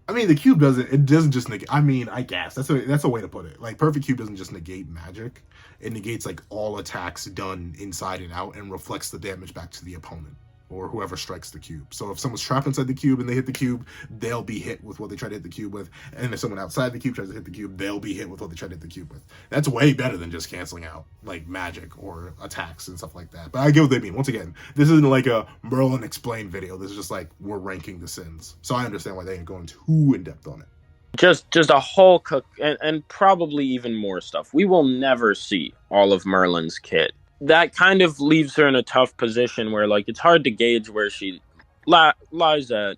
A: I mean, the cube doesn't just negate. I mean, I guess that's a way to put it. Like, perfect cube doesn't just negate magic. It negates like all attacks done inside and out and reflects the damage back to the opponent or whoever strikes the cube. So if someone's trapped inside the cube and they hit the cube, they'll be hit with what they try to hit the cube with. And if someone outside the cube tries to hit the cube, they'll be hit with what they try to hit the cube with. That's way better than just canceling out like magic or attacks and stuff like that. But I get what they mean. Once again, this isn't like a Merlin explained video. This is just like, we're ranking the sins. So I understand why they ain't going too in depth on it.
C: Just a whole cook and probably even more stuff. We will never see all of Merlin's kit. That kind of leaves her in a tough position where like it's hard to gauge where she lies at.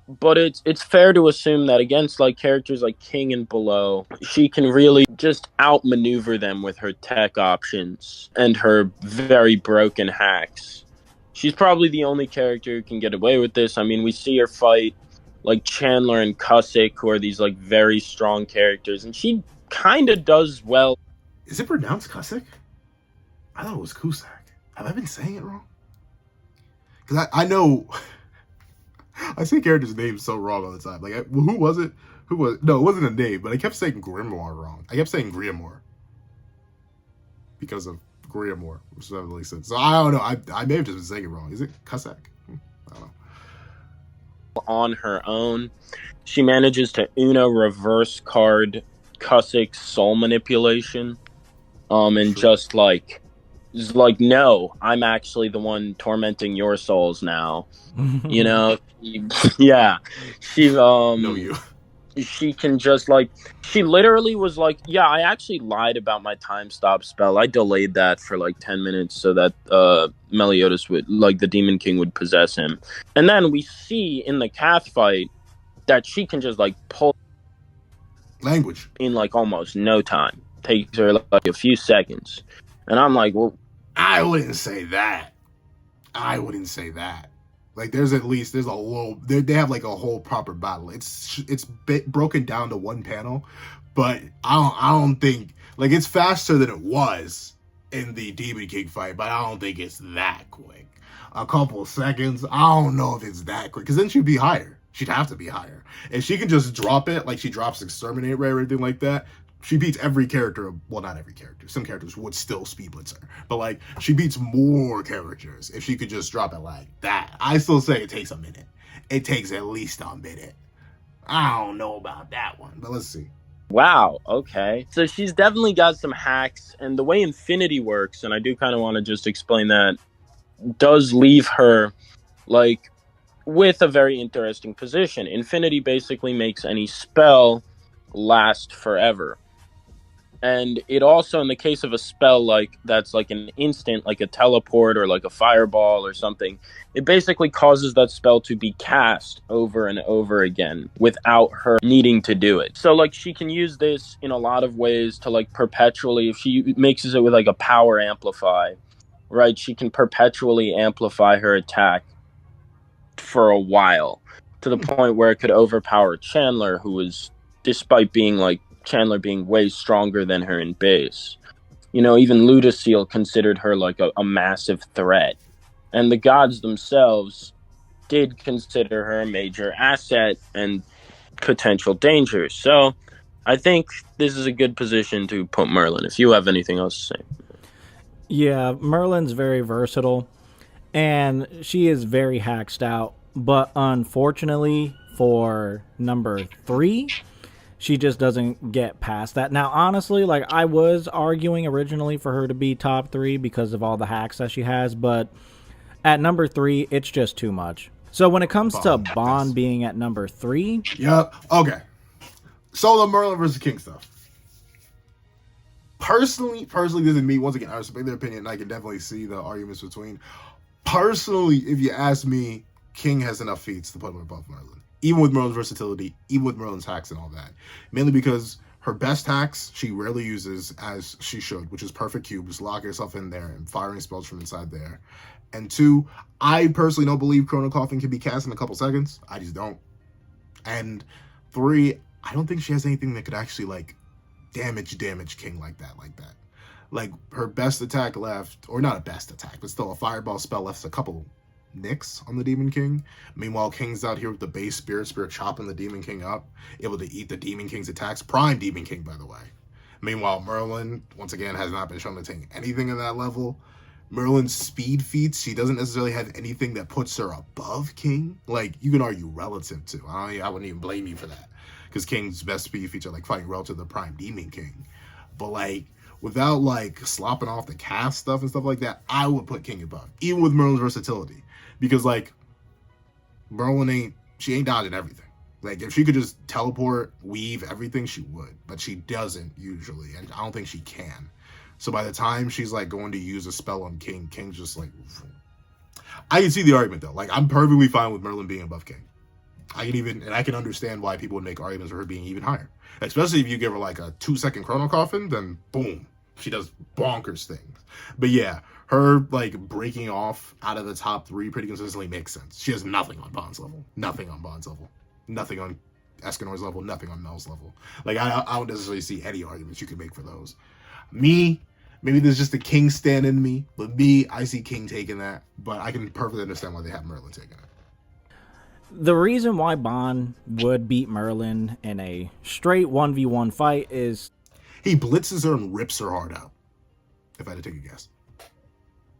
C: But it's fair to assume that against like characters like King and below, she can really just outmaneuver them with her tech options and her very broken hacks. She's probably the only character who can get away with this. I mean, we see her fight like Chandler and Cusick, who are these like very strong characters, and she kind of does well.
A: Is it pronounced Cusick? I thought it was Cusack. Have I been saying it wrong? Because I know I say characters' names so wrong all the time. Like, who was it? No, it wasn't a name, but I kept saying Grimoire wrong. I kept saying Grimoire because of Grimoire, which doesn't really sense. So I don't know. I may have just been saying it wrong. Is it Cusack? I don't know.
C: On her own, she manages to Uno reverse card Cusick's soul manipulation, and just like no, I'm actually the one tormenting your souls now. You know, yeah. She
A: no, you.
C: She can just like, she literally was like, yeah, I actually lied about my time stop spell. I delayed that for like 10 minutes so that Meliodas would, like the Demon King would possess him. And then we see in the Kath fight that she can just like pull
A: language
C: in like almost no time. Takes her like a few seconds. And I'm like, well,
A: I wouldn't say that. Like, there's a little, they have like a whole proper battle. It's broken down to one panel, but I don't think, like, it's faster than it was in the Demon King fight, but I don't think it's that quick. A couple of seconds, I don't know if it's that quick, because then she'd be higher. She'd have to be higher. And she can just drop it, like she drops Exterminate Ray or anything like that. She beats every character. Well, not every character. Some characters would still speed blitz her. But, like, she beats more characters if she could just drop it like that. I still say it takes a minute. It takes at least a minute. I don't know about that one, but let's see.
C: Wow, okay. So she's definitely got some hacks, and the way Infinity works, and I do kind of want to just explain that, does leave her like with a very interesting position. Infinity basically makes any spell last forever. And it also, in the case of a spell like that's like an instant, like a teleport or like a fireball or something, it basically causes that spell to be cast over and over again without her needing to do it. So like she can use this in a lot of ways to like perpetually, if she mixes it with like a power amplify, right, she can perpetually amplify her attack for a while, to the point where it could overpower Chandler, who was, despite being like Chandler being way stronger than her in base. You know, even Ludacil considered her like a massive threat. And the gods themselves did consider her a major asset and potential danger. So I think this is a good position to put Merlin, if you have anything else to say.
B: Yeah, Merlin's very versatile, and she is very hacked out. But unfortunately for number 3, she just doesn't get past that. Now, honestly, like I was arguing originally for her to be top 3 because of all the hacks that she has, but at number 3, it's just too much. So when it comes to Bond being at number 3,
A: Yep. Okay. So the Merlin versus King stuff. Personally, this is me. Once again, I respect their opinion, and I can definitely see the arguments between. Personally, if you ask me, King has enough feats to put him above Merlin. Even with Merlin's versatility, even with Merlin's hacks and all that. Mainly because her best hacks, she rarely uses as she should, which is perfect cubes, lock yourself in there, and firing spells from inside there. And 2, I personally don't believe Chrono Coffin can be cast in a couple seconds. I just don't. And 3, I don't think she has anything that could actually, like, damage King like that. Like, her best attack left, or not a best attack, but still a fireball spell left a couple nicks on the Demon King. Meanwhile, King's out here with the base Spirit chopping the Demon King up, able to eat the Demon King's attacks. Prime Demon King, by the way. Meanwhile, Merlin, once again, has not been shown to take anything in that level. Merlin's speed feats, she doesn't necessarily have anything that puts her above King. Like, you can argue relative to. I wouldn't even blame you for that. Because King's best speed feats are, like, fighting relative to the Prime Demon King. But, like, without, like, slopping off the cast stuff and stuff like that, I would put King above. Even with Merlin's versatility. Because, like, Merlin she ain't dodging everything. Like, if she could just teleport, weave, everything, she would. But she doesn't, usually. And I don't think she can. So by the time she's, like, going to use a spell on King, King's just, like... I can see the argument, though. Like, I'm perfectly fine with Merlin being above King. I can understand why people would make arguments for her being even higher. Especially if you give her, like, a 2-second Chrono Coffin, then boom. She does bonkers things. But yeah, her, like, breaking off out of the top 3 pretty consistently makes sense. She has nothing on Bond's level. Nothing on Bond's level. Nothing on Escanor's level. Nothing on Mel's level. Like, I don't necessarily see any arguments you could make for those. Me, maybe there's just a King stand in me. But me, I see King taking that. But I can perfectly understand why they have Merlin taking it.
B: the reason why Bond would beat Merlin in a straight 1v1 fight is
A: he blitzes her and rips her heart out, if I had to take a guess.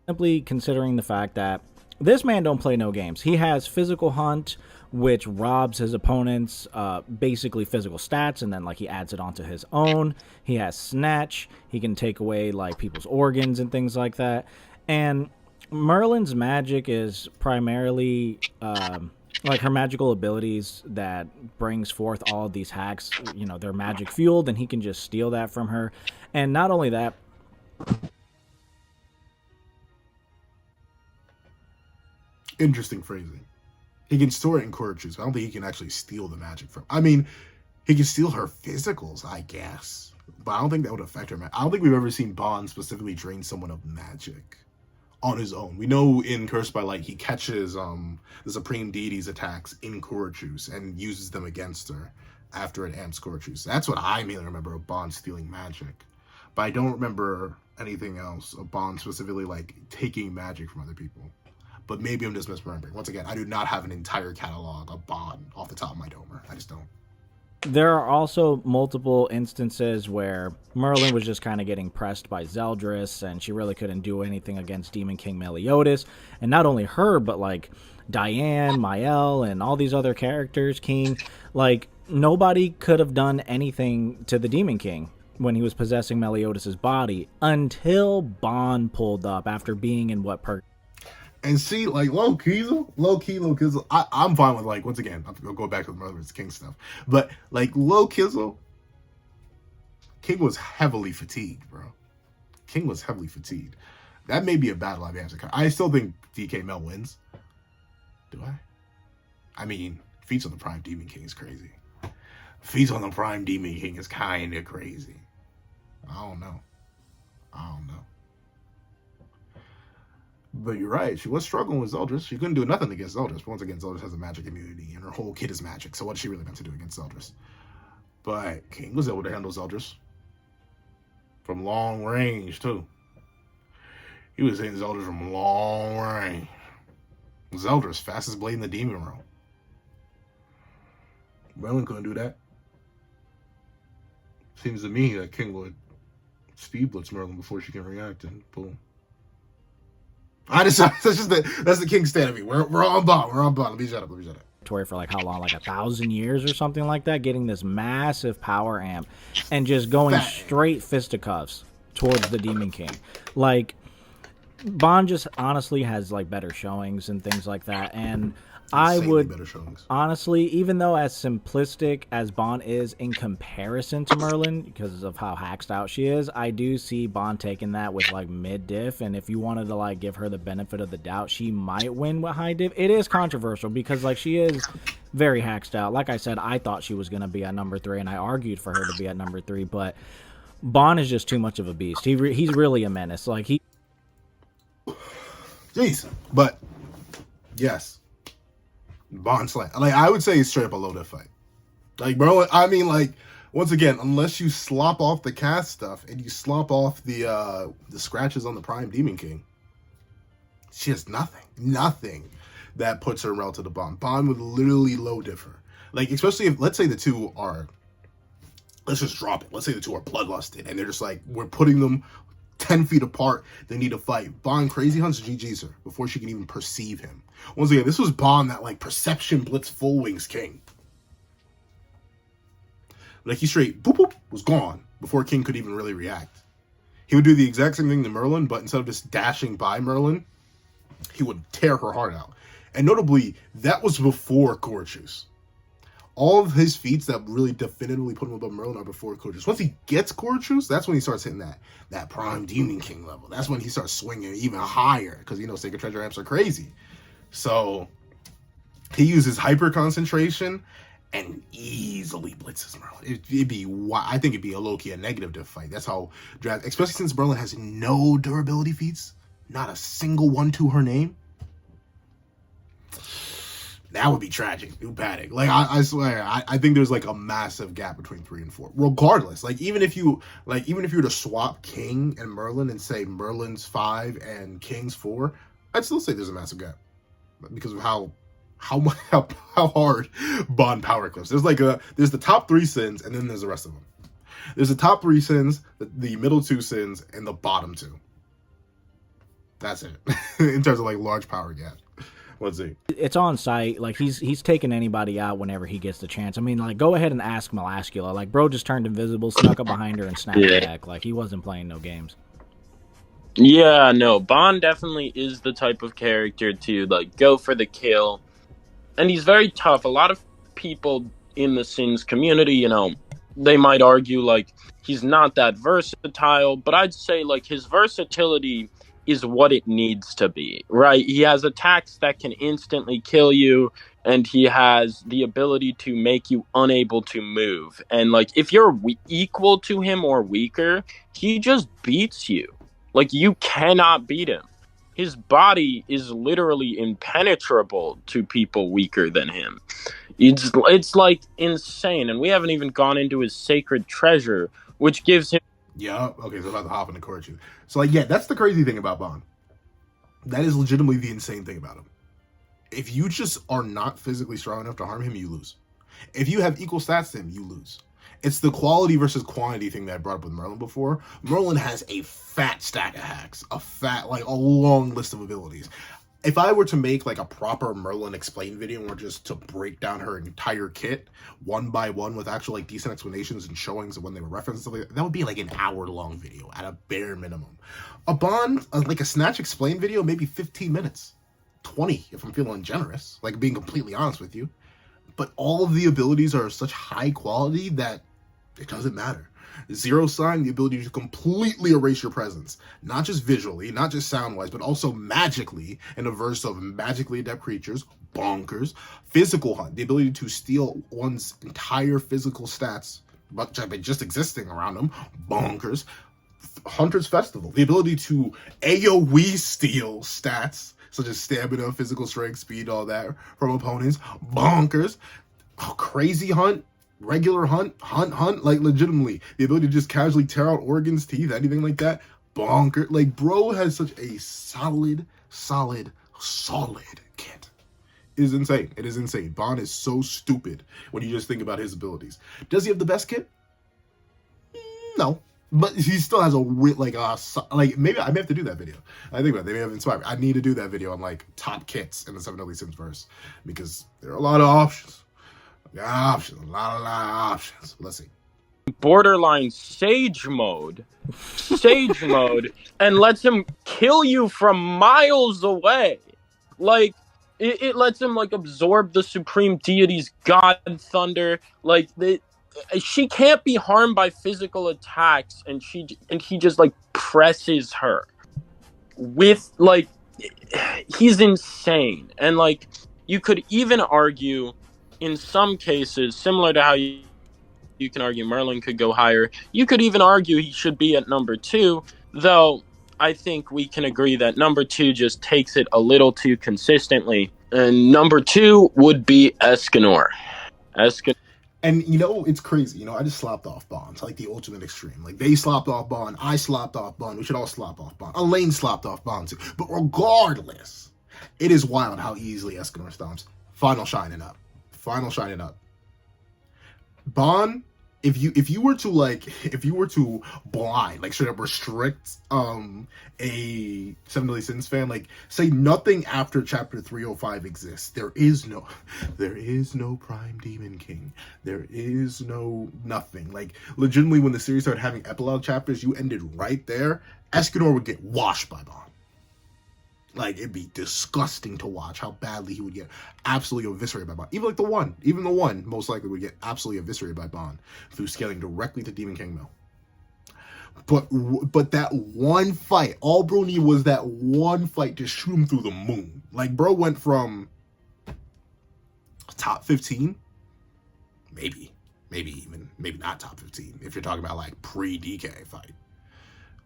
B: simply considering the fact that this man don't play no games. He has physical hunt, which robs his opponents basically physical stats, and then like he adds it onto his own. He has snatch. He can take away like people's organs and things like that. And Merlin's magic is primarily like her magical abilities that brings forth all of these hacks. You know, they're magic fueled, and he can just steal that from her. And not only that,
A: interesting phrasing. He can store it in Courtshus, but I don't think he can actually steal the magic from. I mean, he can steal her physicals, I guess, but I don't think that would affect her. I don't think we've ever seen Bond specifically drain someone of magic on his own. We know in Cursed by Light he catches the Supreme Deity's attacks in Courtshus and uses them against her after it amps Courtshus. That's what I mainly remember of Bond stealing magic, but I don't remember anything else of Bond specifically like taking magic from other people. But maybe I'm just misremembering. Once again, I do not have an entire catalog of Bond off the top of my domer. I just don't.
B: there are also multiple instances where Merlin was just kind of getting pressed by Zeldris, and she really couldn't do anything against Demon King Meliodas. And not only her, but like Diane, Mael, and all these other characters, King. Like, nobody could have done anything to the Demon King when he was possessing Meliodas' body until Bond pulled up after being in what perk.
A: And see, like, low key, I'm fine with, like, once again, I'll go back to the Merlin King stuff. But, like, low Kizzle, King was heavily fatigued, bro. King was heavily fatigued. That may be a battle I've answered. I still think DK Mel wins. Do I? I mean, feats on the Prime Demon King is crazy. Feats on the Prime Demon King is kind of crazy. I don't know. But you're right. She was struggling with Zeldris. She couldn't do nothing against Zeldris. But once again, Zeldris has a magic immunity, and her whole kit is magic. So what's she really meant to do against Zeldris? But King was able to handle Zeldris from long range, too. He was hitting Zeldris from long range. Zeldris, fastest blade in the Demon Realm. Merlin couldn't do that. Seems to me that King would speed blitz Merlin before she can react, and boom. That's the King stand of me. We're on bond. Let me shut up.
B: For like how long, like 1,000 years or something like that, getting this massive power amp and just going straight fisticuffs towards the Demon King. Like, Bond just honestly has like better showings and things like that, and I would honestly, even though as simplistic as Bond is in comparison to Merlin because of how hacked out she is, I do see Bond taking that with like mid diff, and if you wanted to like give her the benefit of the doubt, she might win with high diff. It is controversial because like she is very hacked out. Like I said, I thought she was going to be at number 3, and I argued for her to be at number 3, but Bond is just too much of a beast. He's really a menace. Like
A: Jeez, but yes. Bond slam. Like, I would say straight up a low diff fight. Like, bro, I mean, like, once again, unless you slop off the cast stuff and you slop off the scratches on the Prime Demon King, she has nothing that puts her relative to Bond. Bond would literally low differ. Like, especially if, let's say the two are, let's just drop it. Let's say the two are bloodlusted and they're just like, we're putting them 10 feet apart, they need to fight. Bond crazy hunts GG's her before she can even perceive him. Once again, this was Bond, that like perception blitz full wings king. Like, he straight boop boop was gone before King could even really react. He would do the exact same thing to Merlin, but instead of just dashing by Merlin, he would tear her heart out. And notably, that was before Corchus. All of his feats that really definitively put him above Merlin are before Corchus. Once he gets Corchus, that's when he starts hitting that Prime Demon King level. That's when he starts swinging even higher, because, you know, Sacred Treasure amps are crazy. So he uses hyper concentration and easily blitzes Merlin. I think it'd be a low-key a negative diff fight. That's how draft, especially since Merlin has no durability feats, not a single one to her name. That would be tragic. New panic. Like, I swear, I think there's like a massive gap between 3 and 4. Regardless, like even if you were to swap King and Merlin and say Merlin's 5 and King's 4, I'd still say there's a massive gap because of how hard Bond power clips. There's the top 3 sins, and then there's the rest of them. There's the top 3 sins, the middle 2 sins, and the bottom 2. That's it in terms of like large power gap. Let's see.
B: It's on site. Like, he's taking anybody out whenever he gets the chance. I mean, like, go ahead and ask Melascula. Like, bro just turned invisible, snuck up behind her, and snapped the deck. Like, he wasn't playing no games.
C: Yeah, no, Bond definitely is the type of character to, like, go for the kill. And he's very tough. A lot of people in the Sins community, you know, they might argue, like, he's not that versatile. But I'd say, like, his versatility is what it needs to be, right? He has attacks that can instantly kill you, and he has the ability to make you unable to move. And, like, if you're equal to him or weaker, he just beats you. Like, you cannot beat him. His body is literally impenetrable to people weaker than him. It's like insane. And we haven't even gone into his Sacred Treasure, which gives him...
A: Yeah, okay, so I'm about to hop into Corchus. So, like, yeah, that's the crazy thing about Bond. That is legitimately the insane thing about him. If you just are not physically strong enough to harm him, you lose. If you have equal stats to him, you lose. It's the quality versus quantity thing that I brought up with Merlin before. Merlin has a fat stack of hacks. A long list of abilities. if I were to make like a proper Merlin explain video or just to break down her entire kit one by one with actual like decent explanations and showings of when they were referenced, stuff like that would be like an hour-long video at a bare minimum. A Bond, like a Snatch explain video, maybe 15 minutes. 20 if I'm feeling generous, like being completely honest with you. But all of the abilities are such high quality that it doesn't matter. Zero Sign, the ability to completely erase your presence, not just visually, not just sound-wise, but also magically in a verse of magically adept creatures, bonkers. Physical Hunt, the ability to steal one's entire physical stats, but by just existing around them, bonkers. Hunter's Festival, the ability to AoE steal stats, such as stamina, physical strength, speed, all that, from opponents, bonkers. Crazy Hunt, regular hunt, like legitimately, the ability to just casually tear out organs, teeth, anything like that, bonker. Like, bro has such a solid kit. It is insane. It is insane. Bond is so stupid when you just think about his abilities. Does he have the best kit? No. But he still has like maybe I may have to do that video. I think about it. They may have inspired me. I need to do that video on like top kits in the 7 Deadly Sins verse because there are a lot of options. A lot of options. Let's see.
C: Borderline Sage mode, and lets him kill you from miles away. Like it lets him like absorb the Supreme Deity's God Thunder. Like she can't be harmed by physical attacks, and he just like presses her with like he's insane. And like you could even argue in some cases, similar to how you can argue Merlin could go higher, you could even argue he should be at number 2, though I think we can agree that number 2 just takes it a little too consistently. And number 2 would be Escanor.
A: And, you know, it's crazy. You know, I just slopped off Bond to, like, the ultimate extreme. Like, they slopped off Bond. I slopped off Bond. We should all slop off Bond. Elaine slopped off Bond, too. But regardless, it is wild how easily Escanor stomps. Final shining up. Bond, if you were to blind, like, straight up restrict a 7 Deadly Sins fan, like, say nothing after chapter 305 exists. There is no Prime Demon King. There is no nothing. Like, legitimately, when the series started having epilogue chapters, you ended right there. Escanor would get washed by Bond. Like, it'd be disgusting to watch how badly he would get absolutely eviscerated by Bond. Even the one most likely would get absolutely eviscerated by Bond through scaling directly to Demon King Mill. But that one fight, all bro needed was that one fight to shoot him through the moon. Like, bro went from top 15, maybe not top 15, if you're talking about like pre-DK fight.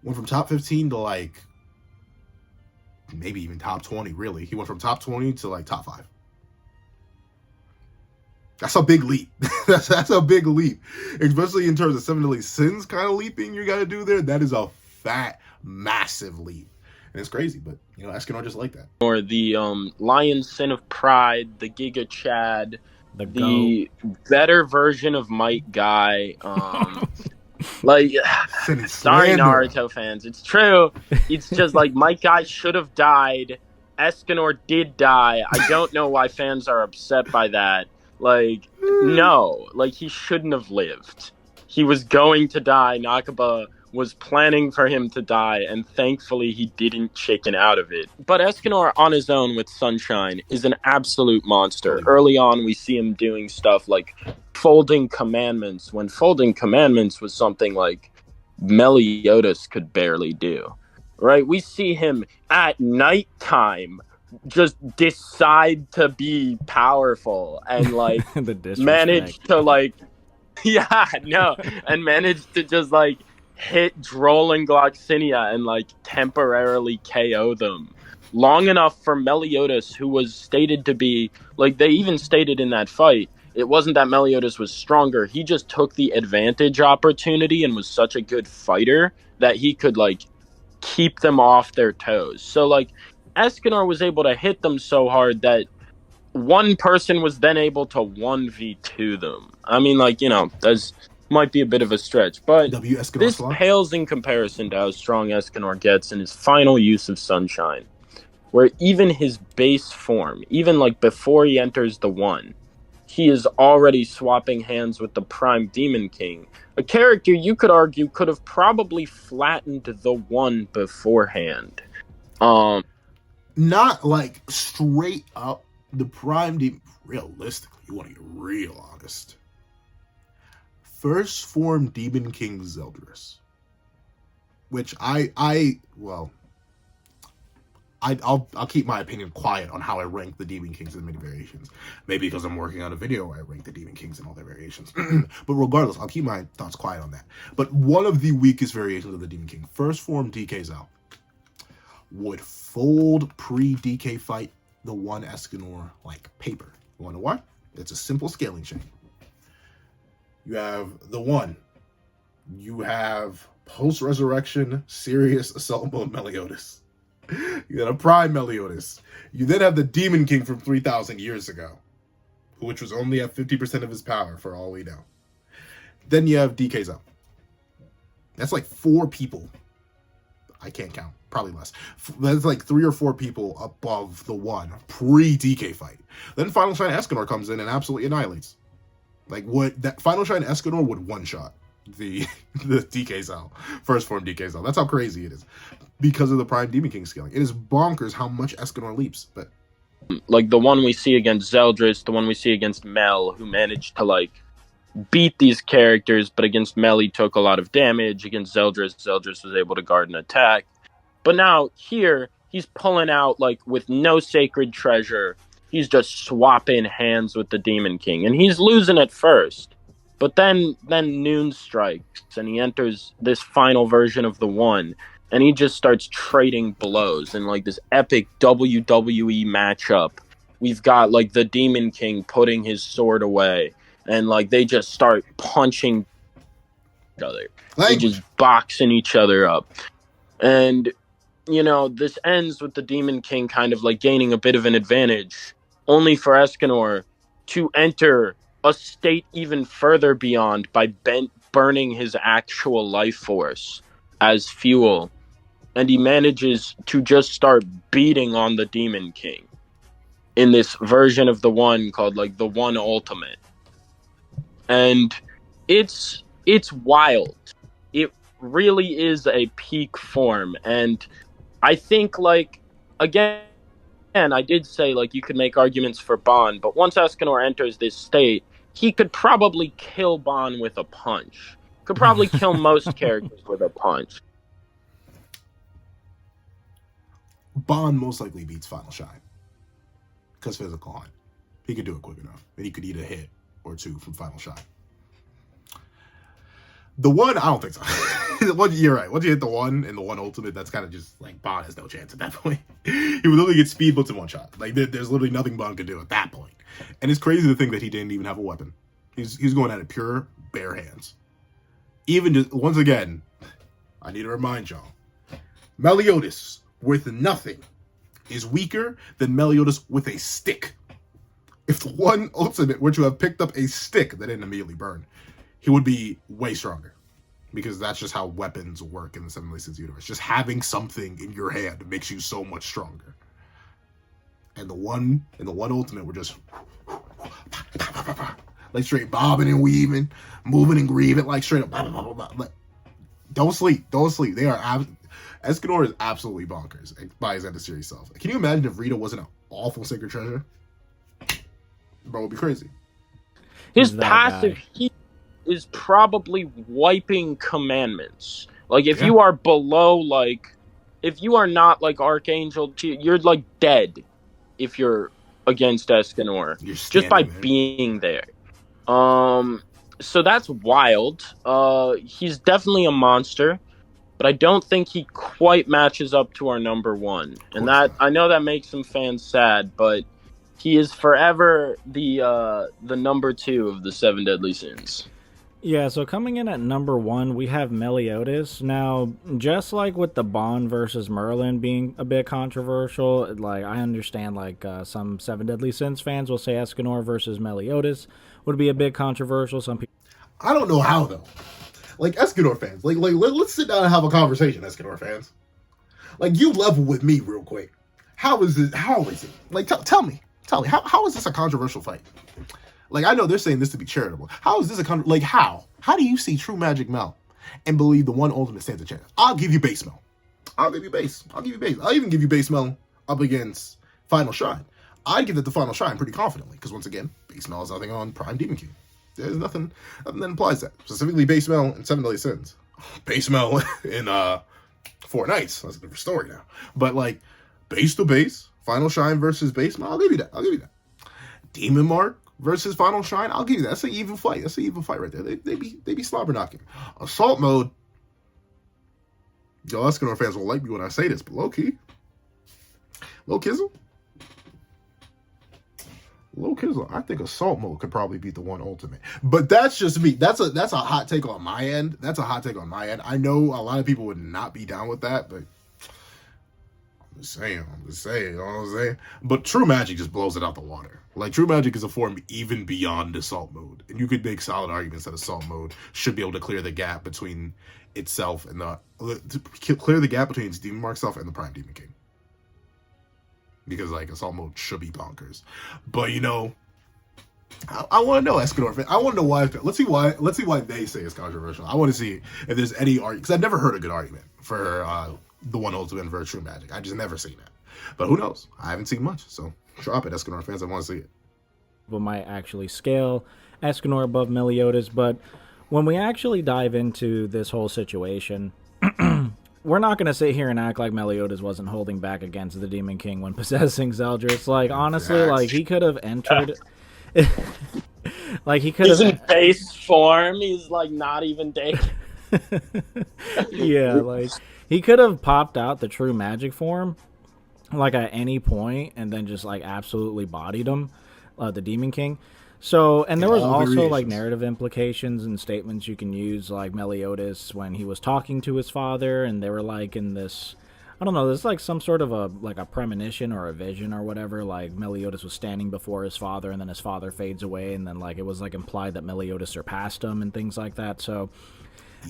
A: Went from top 15 to like maybe even top 20, really. He went from top 20 to like top 5. That's a big leap. that's a big leap. Especially in terms of 7 Deadly Sins kind of leaping you got to do there. That is a fat, massive leap. And it's crazy, but, you know, Escanor just like that.
C: Or the Lion Sin of Pride, the Giga Chad, the better version of Might Guy. Like, sorry, Naruto fans. It's true. It's just like Might Guy should have died. Escanor did die. I don't know why fans are upset by that. Like, no. Like, he shouldn't have lived. He was going to die. Nakaba was planning for him to die, and thankfully he didn't chicken out of it. But Escanor on his own with Sunshine is an absolute monster. Early on, we see him doing stuff like folding commandments, when folding commandments was something like Meliodas could barely do. Right? We see him at nighttime just decide to be powerful and like manage to like and manage to just like hit Droll and Gloxinia and like temporarily KO them long enough for Meliodas, who was stated to be like, they even stated in that fight, it wasn't that Meliodas was stronger, he just took the advantage opportunity and was such a good fighter that he could like keep them off their toes. So like Escanor was able to hit them so hard that one person was then able to 1v2 them. I mean, like, you know, that's might be a bit of a stretch, but this pales in comparison to how strong Escanor gets in his final use of Sunshine. where even his base form, even like before he enters the 1, he is already swapping hands with the Prime Demon King, a character you could argue could have probably flattened the 1 beforehand.
A: Not like straight up the Prime Demon. Realistically, you want to get real honest. First form Demon King Zeldris, which I'll keep my opinion quiet on how I rank the Demon Kings in many variations. Maybe because I'm working on a video where I rank the Demon Kings in all their variations. But regardless, I'll keep my thoughts quiet on that. But one of the weakest variations of the Demon King, first form DK Zal, would fold pre-DK fight the 1 Escanor like paper. You wonder why? It's a simple scaling chain. You have the 1. You have post-resurrection serious assault mode Meliodas. You got a Prime Meliodas. You then have the Demon King from 3,000 years ago, which was only at 50% of his power for all we know. Then you have DK Zal. That's like 4 people. I can't count. Probably less. That's like 3 or 4 people above the 1 pre-DK fight. Then Final Shine Escanor comes in and absolutely annihilates. Like, what that Final Shine Escanor would one-shot the DK Zal, first form DK Zal. That's how crazy it is because of the Prime Demon King scaling. It is bonkers how much Escanor leaps. But
C: like the one we see against Zeldris, the one we see against Mel, who managed to like beat these characters, but against Mel he took a lot of damage. Against Zeldris was able to guard an attack. But now here he's pulling out like with no sacred treasure. He's just swapping hands with the Demon King, and he's losing at first. But then noon strikes, and he enters this final version of the 1, and he just starts trading blows in like this epic WWE matchup. We've got like the Demon King putting his sword away, and like they just start punching each other. They just boxing each other up. And, you know, this ends with the Demon King kind of like gaining a bit of an advantage, only for Escanor to enter a state even further beyond by burning his actual life force as fuel. And he manages to just start beating on the Demon King in this version of the 1 called like the 1 Ultimate. And it's wild. It really is a peak form. And I think like, again, I did say like you could make arguments for Bond, but once Escanor enters this state, he could probably kill Bond with a punch. Could probably kill most characters with a punch.
A: Bond most likely beats Final Shine because physical hunt. He could do it quick enough, and he could eat a hit or 2 from Final Shine. The 1, I don't think so. You're right. Once you hit the 1 and the 1 Ultimate, that's kind of just like Bond has no chance at that point. He would literally get speed blitzed in 1 shot. Like there's literally nothing Bond could do at that point. And it's crazy to think that he didn't even have a weapon. He's going at it pure bare hands. Even just once again, I need to remind y'all, Meliodas with nothing is weaker than Meliodas with a stick. If the 1 Ultimate were to have picked up a stick that didn't immediately burn, he would be way stronger. Because that's just how weapons work in the Seven Deadly Sins universe. Just having something in your hand makes you so much stronger. And the 1 Ultimate were just like straight bobbing and weaving, moving and grieving, like straight up. Like, don't sleep. They are Escanor is absolutely bonkers by his end of series self. Can you imagine if Rita wasn't an awful sacred treasure? Bro, it would be crazy.
C: His passive heat is probably wiping commandments. Like if you are below, like if you are not like Archangel, you're like dead if you're against Escanor just by being there. So that's wild. He's definitely a monster, but I don't think he quite matches up to our number 1. And that I know that makes some fans sad, but he is forever the number 2 of the 7 Deadly Sins.
B: Yeah, so coming in at number 1, we have Meliodas. Now, just like with the Bond versus Merlin being a bit controversial, like I understand like some 7 Deadly Sins fans will say Escanor versus Meliodas would be a bit controversial. Some people,
A: I don't know how though. Like Escanor fans, like let's sit down and have a conversation, Escanor fans. Like you level with me real quick. How is it? How is it? Like, tell me. How is this a controversial fight? Like, I know they're saying this to be charitable. How is this like, how? How do you see True Magic Mel and believe the one ultimate stands a chance? I'll give you base Mel. I'll give you base. I'll even give you base Mel up against Final Shine. I'd give it the Final Shine pretty confidently, because once again, base Mel is nothing on Prime Demon King. There's nothing that implies that. Specifically, base Mel in 7 Deadly Sins. Base Mel in 4 Nights. That's a different story now. But like, base to base, Final Shine versus base Mel, I'll give you that. Demon Mark versus Final Shine, I'll give you that. That's an even fight. Right there. They be slobber knocking. Assault mode. Y'all Escanor fans won't like me when I say this, but low Kizzle, I think assault mode could probably beat the one ultimate. But that's just me. That's a hot take on my end. I know a lot of people would not be down with that, but I'm just saying, you know what I'm saying? But True Magic just blows it out the water. Like, True Magic is a form even beyond assault mode. And you could make solid arguments that assault mode should be able to clear the gap between itself and its Demon Mark self and the Prime Demon King. Because, like, assault mode should be bonkers. But, you know, I want to know, Escanor. I want to know why. Let's see why they say it's controversial. I want to see if there's any argument, because I've never heard a good argument for the one ultimate versus True Magic. I just never seen that. But who knows? I haven't seen much. So drop it, Escanor fans. I want to see it.
B: People might actually scale Escanor above Meliodas, but when we actually dive into this whole situation, we're not going to sit here and act like Meliodas wasn't holding back against the Demon King when possessing Zeldris. Like, honestly, like, he could have entered... like, he could have...
C: He's in base form. He's, like, not even taking...
B: Yeah, like, he could have popped out the True Magic form, like, at any point, and then just, like, absolutely bodied him, the Demon King. So, and there was also, like, narrative implications and statements you can use, like Meliodas when he was talking to his father, and they were, like, in this, I don't know, this is, like, some sort of a premonition or a vision or whatever, like, Meliodas was standing before his father, and then his father fades away, and then, like, it was, like, implied that Meliodas surpassed him and things like that. So,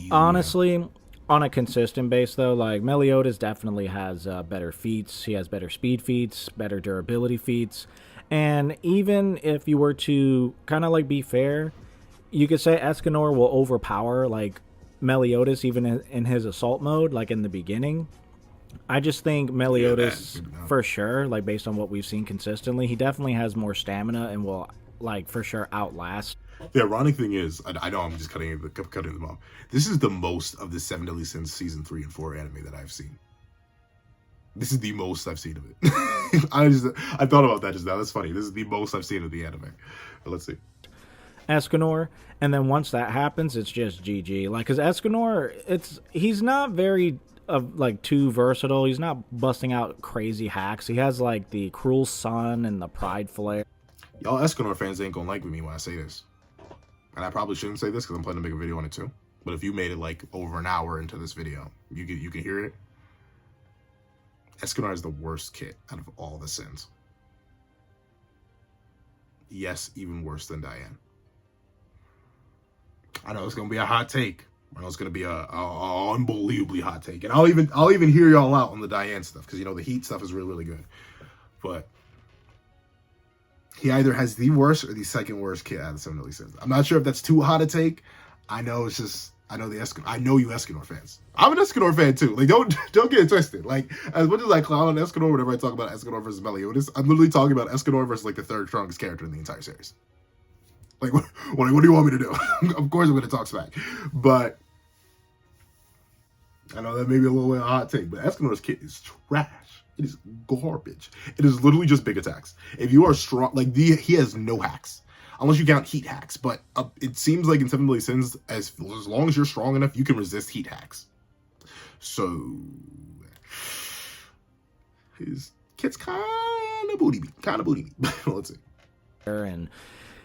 B: honestly, on a consistent base, though, like, Meliodas definitely has better feats. He has better speed feats, better durability feats. And even if you were to kind of, like, be fair, you could say Escanor will overpower, like, Meliodas even in his assault mode, like, in the beginning. I just think Meliodas, for sure, like, based on what we've seen consistently, he definitely has more stamina and will, like, for sure outlast.
A: The ironic thing is, I know I'm just cutting them off. This is the most of the 7 Deadly Sins Season 3 and 4 anime that I've seen. This is the most I've seen of it. I thought about that just now. That's funny. This is the most I've seen of the anime. But let's see.
B: Escanor, and then once that happens, it's just GG. Like, because Escanor, he's not very like too versatile. He's not busting out crazy hacks. He has like the Cruel Sun and the Pride Flare.
A: Y'all Escanor fans ain't gonna like me when I say this, and I probably shouldn't say this because I'm planning to make a video on it too. But if you made it like over an hour into this video, you can hear it. Escanor is the worst kit out of all the Sins. Yes, even worse than Diane. I know it's gonna be a hot take. I know it's gonna be a unbelievably hot take, and I'll even hear y'all out on the Diane stuff because, you know, the Heat stuff is really good. But he either has the worst or the second worst kit out of the 7 Deadly Sins. I'm not sure if that's too hot a take. I know it's just. I know you Escanor fans. I'm an Escanor fan too. Like, don't get it twisted. Like, as much as I clown on Escanor whenever I talk about Escanor versus Meliodas, I'm literally talking about Escanor versus like the third strongest character in the entire series. Like, what do you want me to do? Of course I'm going to talk smack. But I know that may be a little bit of a hot take, but Escanor's kit is trash. It is garbage. It is literally just big attacks. If you are strong, like, he has no hacks. Unless you count heat hacks, but it seems like in 7 Deadly Sins, as long as you're strong enough, you can resist heat hacks. So his kit's kind of booty meat. Let's see.
B: And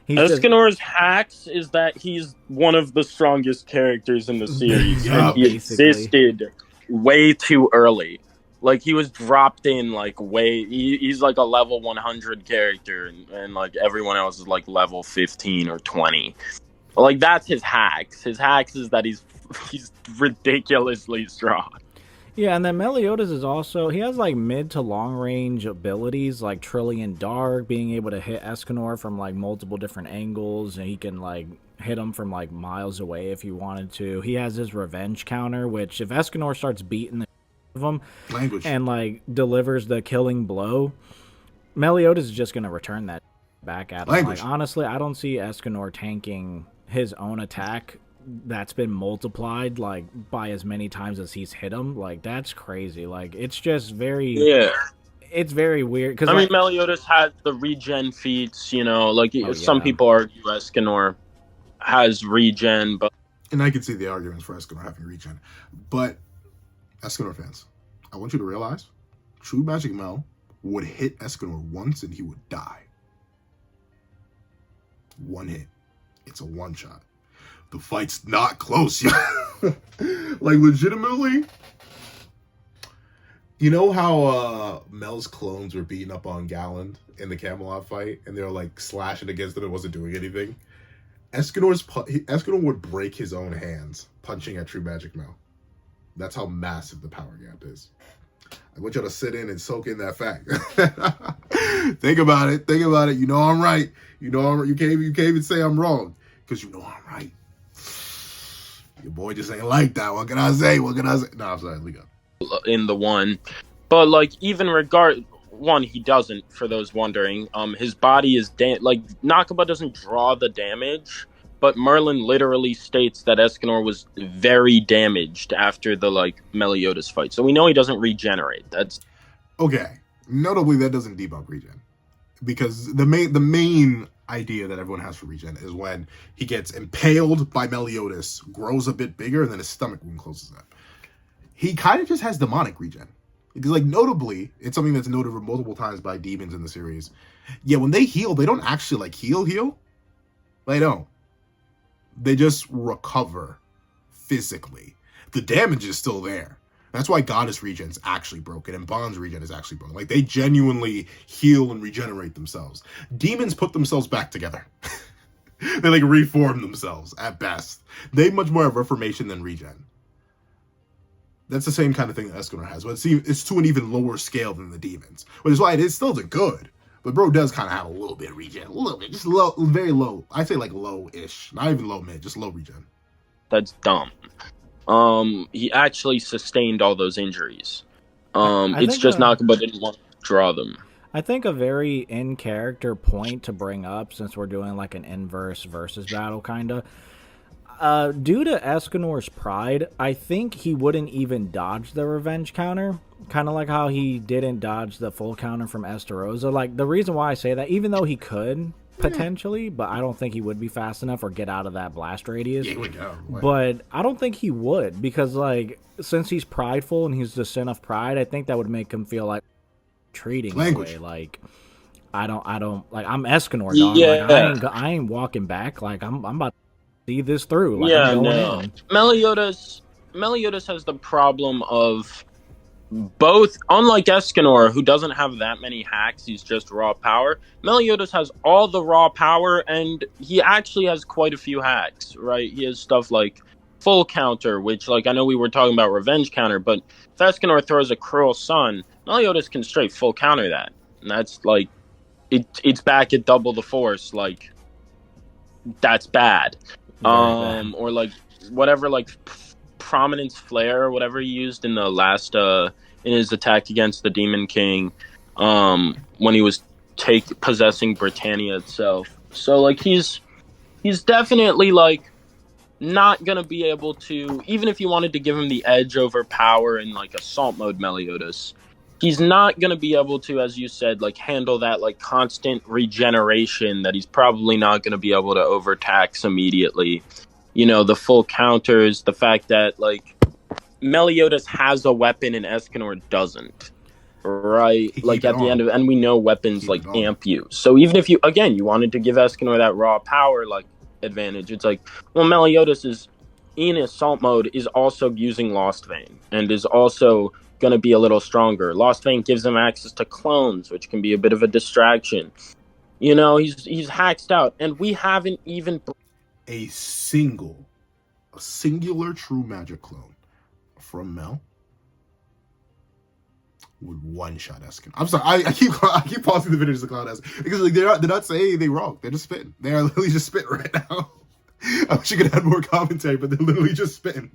C: Escanor's hacks is that he's one of the strongest characters in the series, and he existed way too early. Like, he was dropped in, like, he's, like, a level 100 character, and, like, everyone else is, like, level 15 or 20. Like, that's his hacks. His hacks is that he's ridiculously strong.
B: Yeah, and then Meliodas is also, he has like mid to long range abilities like Trillion Dark, being able to hit Escanor from like multiple different angles, and he can like hit him from like miles away if he wanted to. He has his revenge counter, which if Escanor starts beating the of him
A: Language.
B: and like delivers the killing blow, Meliodas is just gonna return that back at him.
A: Language.
B: Like honestly, I don't see Escanor tanking his own attack that's been multiplied like by as many times as he's hit him. Like that's crazy. Like it's just very,
C: Yeah.
B: it's very weird. Because
C: I mean, Meliodas has the regen feats, you know, like some
B: yeah.
C: people argue Escanor has regen, but
A: And I can see the arguments for Escanor having regen. But Escanor fans, I want you to realize True Magic Mel would hit Escanor once and he would die. One hit. It's a one shot. The fight's not close yet. Like, legitimately, you know how Mel's clones were beating up on Galland in the Camelot fight, and they were like slashing against him and wasn't doing anything? Escanor would break his own hands punching at True Magic Mel. That's how massive the power gap is. I want y'all to sit in and soak in that fact. Think about it. Think about it. You know I'm right. You know I'm right. You can't even say I'm wrong because you know I'm right. Your boy just ain't like that. What can I say? What can I say? No, I'm sorry. Let me go.
C: in the one, but like even one, he doesn't. For those wondering, his body is like Nakaba doesn't draw the damage, but Merlin literally states that Escanor was very damaged after the like Meliodas fight, so we know he doesn't regenerate. That's
A: okay. Notably, that doesn't debug regen, because the main idea that everyone has for regen is when he gets impaled by Meliodas, grows a bit bigger, and then his stomach wound closes up. He kind of just has demonic regen. Because, like, notably, it's something that's noted multiple times by demons in the series. Yeah, when they heal, they don't actually, like, heal. They don't. They just recover physically. The damage is still there. That's why Goddess regen is actually broken and Bond's regen is actually broken. Like, they genuinely heal and regenerate themselves. Demons put themselves back together. They, like, reform themselves, at best. They much more have reformation than regen. That's the same kind of thing that Escanor has, but it's to an even lower scale than the demons. Which is why it is still good. But bro does kind of have a little bit of regen. A little bit. Just low, very low. I'd say like low-ish. Not even low-mid, just low regen.
C: That's dumb. He actually sustained all those injuries. It's just Nakaba didn't want to draw them.
B: I think a very in-character point to bring up, since we're doing like an inverse versus battle kind of, due to Escanor's pride, I think he wouldn't even dodge the revenge counter. Kind of like how he didn't dodge the full counter from Estarossa. Like, the reason why I say that, even though he could, potentially, but I don't think he would be fast enough or get out of that blast radius.
A: Yeah, he would go.
B: But I don't think he would, because, like, since he's prideful and he's the sin of pride, I think that would make him feel like treating
A: Language.
B: Like, I don't, like, I'm Escanor, dog.
C: Yeah.
B: Like, I ain't walking back. Like, I'm about to see this through. Like,
C: Yeah,
B: I'm going
C: no.
B: in.
C: Meliodas has the problem of both, unlike Escanor, who doesn't have that many hacks, he's just raw power. Meliodas has all the raw power, and he actually has quite a few hacks, right? He has stuff like full counter, which, like, I know we were talking about revenge counter, but if Escanor throws a cruel sun, Meliodas can straight full counter that. And that's, like, it's back at double the force, like, that's bad.
B: Bad.
C: Or, like, whatever, like, prominence flare or whatever he used in the last in his attack against the Demon King, when he was possessing Britannia itself. So like he's definitely like not gonna be able to, even if you wanted to give him the edge over power in like assault mode Meliodas, he's not gonna be able to, as you said, like handle that like constant regeneration that he's probably not gonna be able to overtax immediately. You know, the full counters, the fact that, like, Meliodas has a weapon and Escanor doesn't, right? Like, at the end of it, and we know weapons, like, amp you. So even if you wanted to give Escanor that raw power, like, advantage, it's like, well, Meliodas is, in assault mode, is also using Lost Vein, and is also going to be a little stronger. Lost Vein gives him access to clones, which can be a bit of a distraction. You know, he's haxed out, and we haven't even...
A: A singular true magic clone from Mel would one-shot Escanor. I'm sorry, I keep pausing the video to clown Escanor because like they're not saying anything wrong. They're just spitting. They are literally just spitting right now. I wish you could add more commentary, but they're literally just spitting.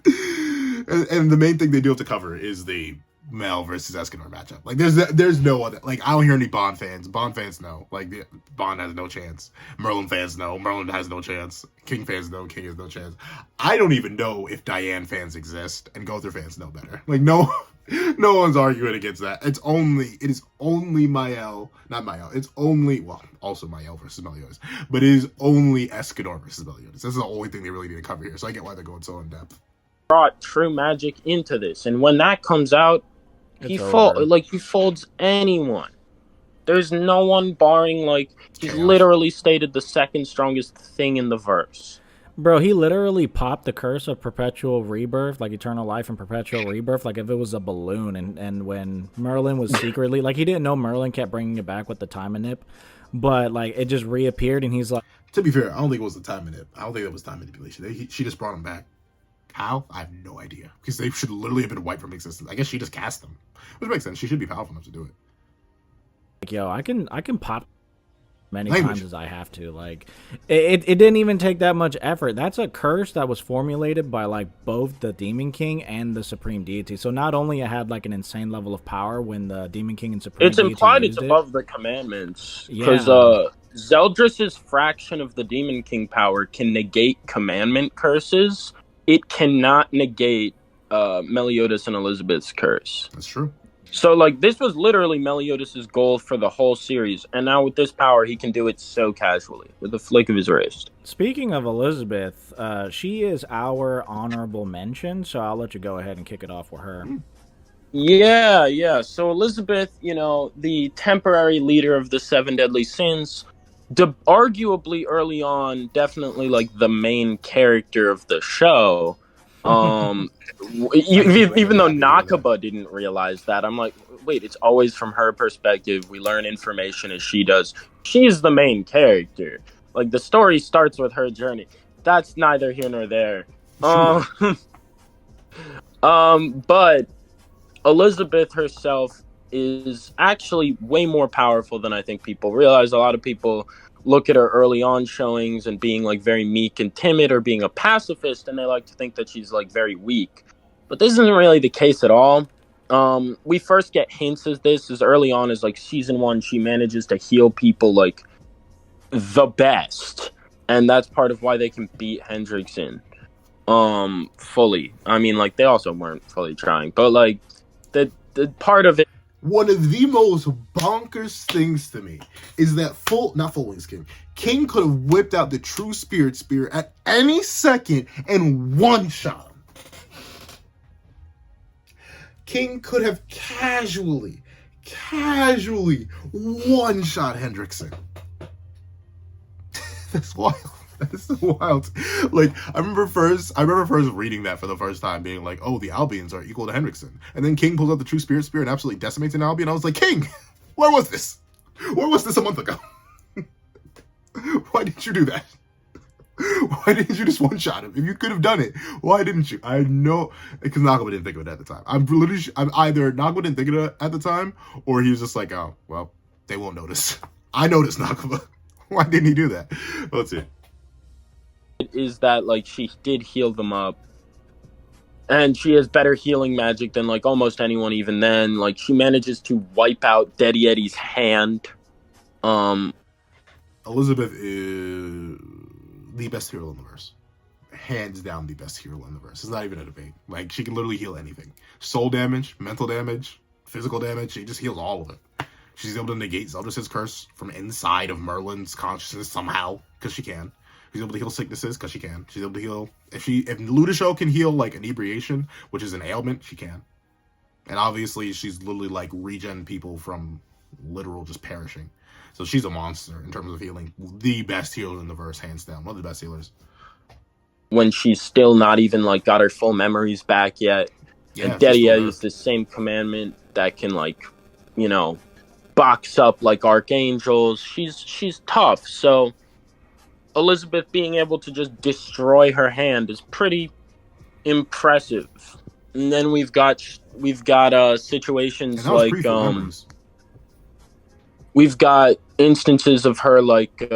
A: And the main thing they do have to cover is the Mel versus Escanor matchup. Like there's no other. Like I don't hear any Bond fans. Bond fans know. Like Bond has no chance. Merlin fans know. Merlin has no chance. King fans know. King has no chance. I don't even know if Diane fans exist, and Gowther fans know better. Like no one's arguing against that. It is only Mael, not Mael. It's only also Mael versus Meliodas, but it is only Escanor versus Meliodas. That's the only thing they really need to cover here. So I get why they're going so in depth.
C: Brought true magic into this, and when that comes out, he folds anyone. There's no one barring, like, he's literally stated the second strongest thing in the verse.
B: Bro, he literally popped the curse of perpetual rebirth, like eternal life and perpetual rebirth, like if it was a balloon. And when Merlin was secretly, like, he didn't know Merlin kept bringing it back with the time nip, but, like, it just reappeared, and he's like...
A: To be fair, I don't think it was the time nip. I don't think it was time manipulation. She just brought him back. How? I have no idea. Because they should literally have been wiped from existence. I guess she just cast them. Which makes sense. She should be powerful enough to do it.
B: Like, yo, I can pop many times as I have to. Like, it didn't even take that much effort. That's a curse that was formulated by, like, both the Demon King and the Supreme Deity. So not only it had, like, an insane level of power when the Demon King and Supreme Deity
C: implied
B: used
C: it's above the commandments.
B: Yeah.
C: Because Zeldris's fraction of the Demon King power can negate commandment curses. It cannot negate Meliodas and Elizabeth's curse.
A: That's true.
C: So, like, this was literally Meliodas' goal for the whole series. And now with this power, he can do it so casually, with a flick of his wrist.
B: Speaking of Elizabeth, she is our honorable mention, so I'll let you go ahead and kick it off with her.
C: Yeah. So Elizabeth, you know, the temporary leader of the 7 deadly sins, arguably early on, definitely like the main character of the show. Even though Nakaba didn't realize that, I'm like, wait, it's always from her perspective. We learn information as she does. She's the main character. Like, the story starts with her journey. That's neither here nor there. But Elizabeth herself is actually way more powerful than I think people realize. A lot of people look at her early on showings and being like very meek and timid, or being a pacifist, and they like to think that she's like very weak. But this isn't really the case at all. We first get hints of this as early on as like season 1. She manages to heal people like the best, and that's part of why they can beat Hendrickson fully. I mean, like, they also weren't fully trying, but like the part of it.
A: One of the most bonkers things to me is that not Full Wings King could have whipped out the True Spirit Spear at any second and one-shot him. King could have casually one-shot Hendrickson. That's wild. That is so wild. Like, I remember first reading that for the first time, being like, oh, the Albions are equal to Hendrickson. And then King pulls out the True Spirit Spear and absolutely decimates an Albion. I was like, King, where was this? Where was this a month ago? Why didn't you do that? Why didn't you just one-shot him? If you could have done it, why didn't you? I know, because Nakaba didn't think of it at the time. I'm either Nakaba didn't think of it at the time, or he was just like, oh, well, they won't notice. I noticed Nakaba. Why didn't he do that? Let's see.
C: Is that, like, she did heal them up, and she has better healing magic than, like, almost anyone even then. Like, she manages to wipe out Daddy Eddie's hand.
A: Elizabeth is the best hero in the verse. Hands down the best hero in the verse. It's not even a debate. Like, she can literally heal anything. Soul damage, mental damage, physical damage. She just heals all of it. She's able to negate Zeldris's curse from inside of Merlin's consciousness somehow, because she can. She's able to heal sicknesses, because she can. She's able to heal... If Ludisho can heal, like, inebriation, which is an ailment, she can. And obviously, she's literally, like, regen people from literal just perishing. So she's a monster in terms of healing. The best healer in the verse, hands down. One of the best healers.
C: When she's still not even, like, got her full memories back yet. Yeah, and Daddy Eddie is the same commandment that can, like, you know, box up, like, archangels. She's tough, so... Elizabeth being able to just destroy her hand is pretty impressive. And then we've got situations
A: And that was
C: like
A: pre-full memories.
C: we've got instances of her like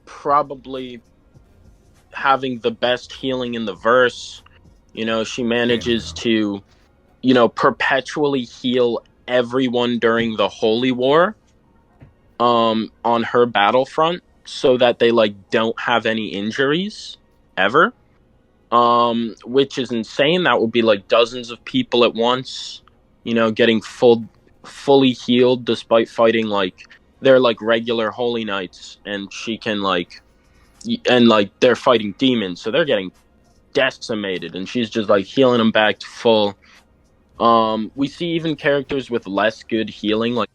C: probably having the best healing in the verse. You know, she manages to, you know, perpetually heal everyone during the Holy War on her battlefront so that they like don't have any injuries ever. Which is insane. That would be like dozens of people at once, you know, getting fully healed despite fighting like they're like regular holy knights, and she can like and like they're fighting demons, so they're getting decimated, and she's just like healing them back to full. We see even characters with less good healing, like.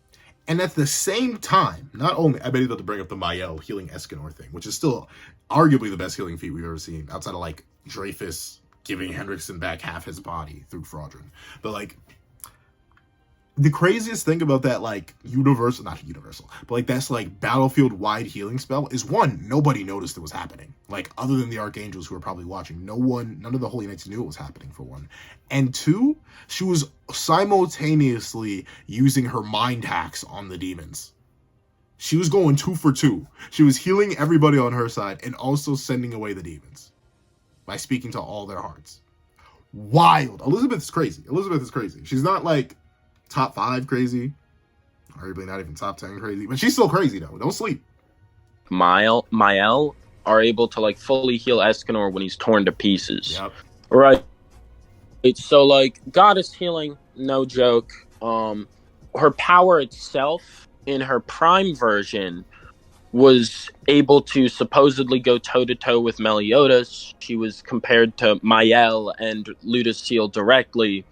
A: And at the same time, not only, I bet you about to bring up the Mael healing Escanor thing, which is still arguably the best healing feat we've ever seen, outside of like Dreyfus giving Hendrickson back half his body through Fraudrin. But like, the craziest thing about that, like, not universal, but like that's like battlefield-wide healing spell is, one, nobody noticed it was happening. Like, other than the Archangels who were probably watching, none of the Holy Knights knew it was happening, for one. And two, she was simultaneously using her mind hacks on the demons. She was going 2 for 2. She was healing everybody on her side and also sending away the demons by speaking to all their hearts. Wild. Elizabeth is crazy. She's not like top 5 crazy, arguably not even top 10 crazy, but she's still crazy though. Don't sleep.
C: Mael are able to like fully heal Escanor when he's torn to pieces.
A: Yep.
C: Right. So like goddess healing, no joke. Her power itself in her prime version was able to supposedly go toe to toe with Meliodas. She was compared to Mael and Ludociel directly.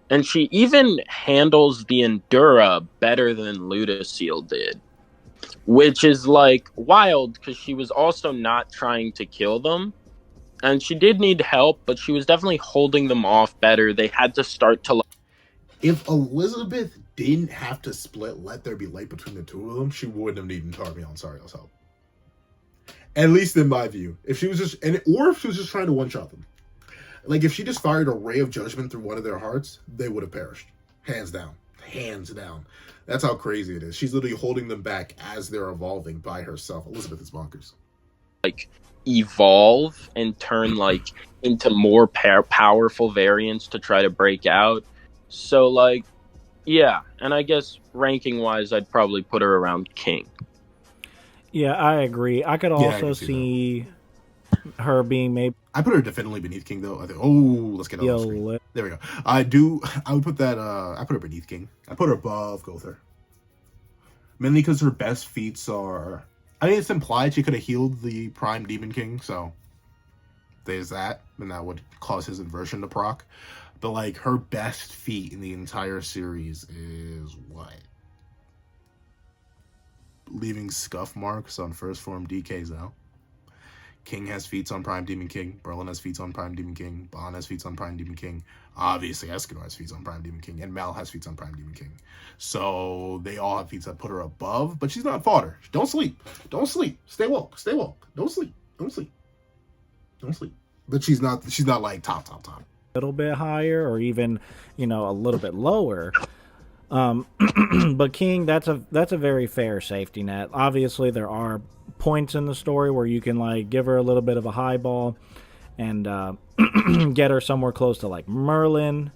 C: And she even handles the Endura better than Ludociel did. Which is, like, wild, because she was also not trying to kill them. And she did need help, but she was definitely holding them off better. They had to start to...
A: If Elizabeth didn't have to split Let There Be Light between the two of them, she wouldn't have needed Tarbion Sariel's help. At least in my view. If she was just... or if she was just trying to one-shot them. Like, if she just fired a ray of judgment through one of their hearts, they would have perished. Hands down. Hands down. That's how crazy it is. She's literally holding them back as they're evolving by herself. Elizabeth is bonkers.
C: Like, evolve and turn, like, into more powerful variants to try to break out. So, like, yeah. And I guess, ranking-wise, I'd probably put her around King.
B: Yeah, I agree. I could also see her being maybe...
A: I put her definitely beneath King, though. I think, let's get on the screen. There we go. I would put that, I put her beneath King. I put her above Gowther. Mainly because her best feats are... I mean, it's implied she could have healed the Prime Demon King, so there's that, and that would cause his inversion to proc. But, like, her best feat in the entire series is what? Leaving scuff marks on first form DKs. King has feats on Prime Demon King. Merlin has feats on Prime Demon King. Bon has feats on Prime Demon King. Obviously, Escanor has feats on Prime Demon King. And Mal has feats on Prime Demon King. So, they all have feats that put her above. But she's not fodder. Don't sleep. Don't sleep. Stay woke. Stay woke. Don't sleep. Don't sleep. Don't sleep. But she's not like top.
B: A little bit higher or even, a little bit lower. But King, that's a very fair safety net. Obviously, there are points in the story where you can like give her a little bit of a highball and get her somewhere close to like Merlin,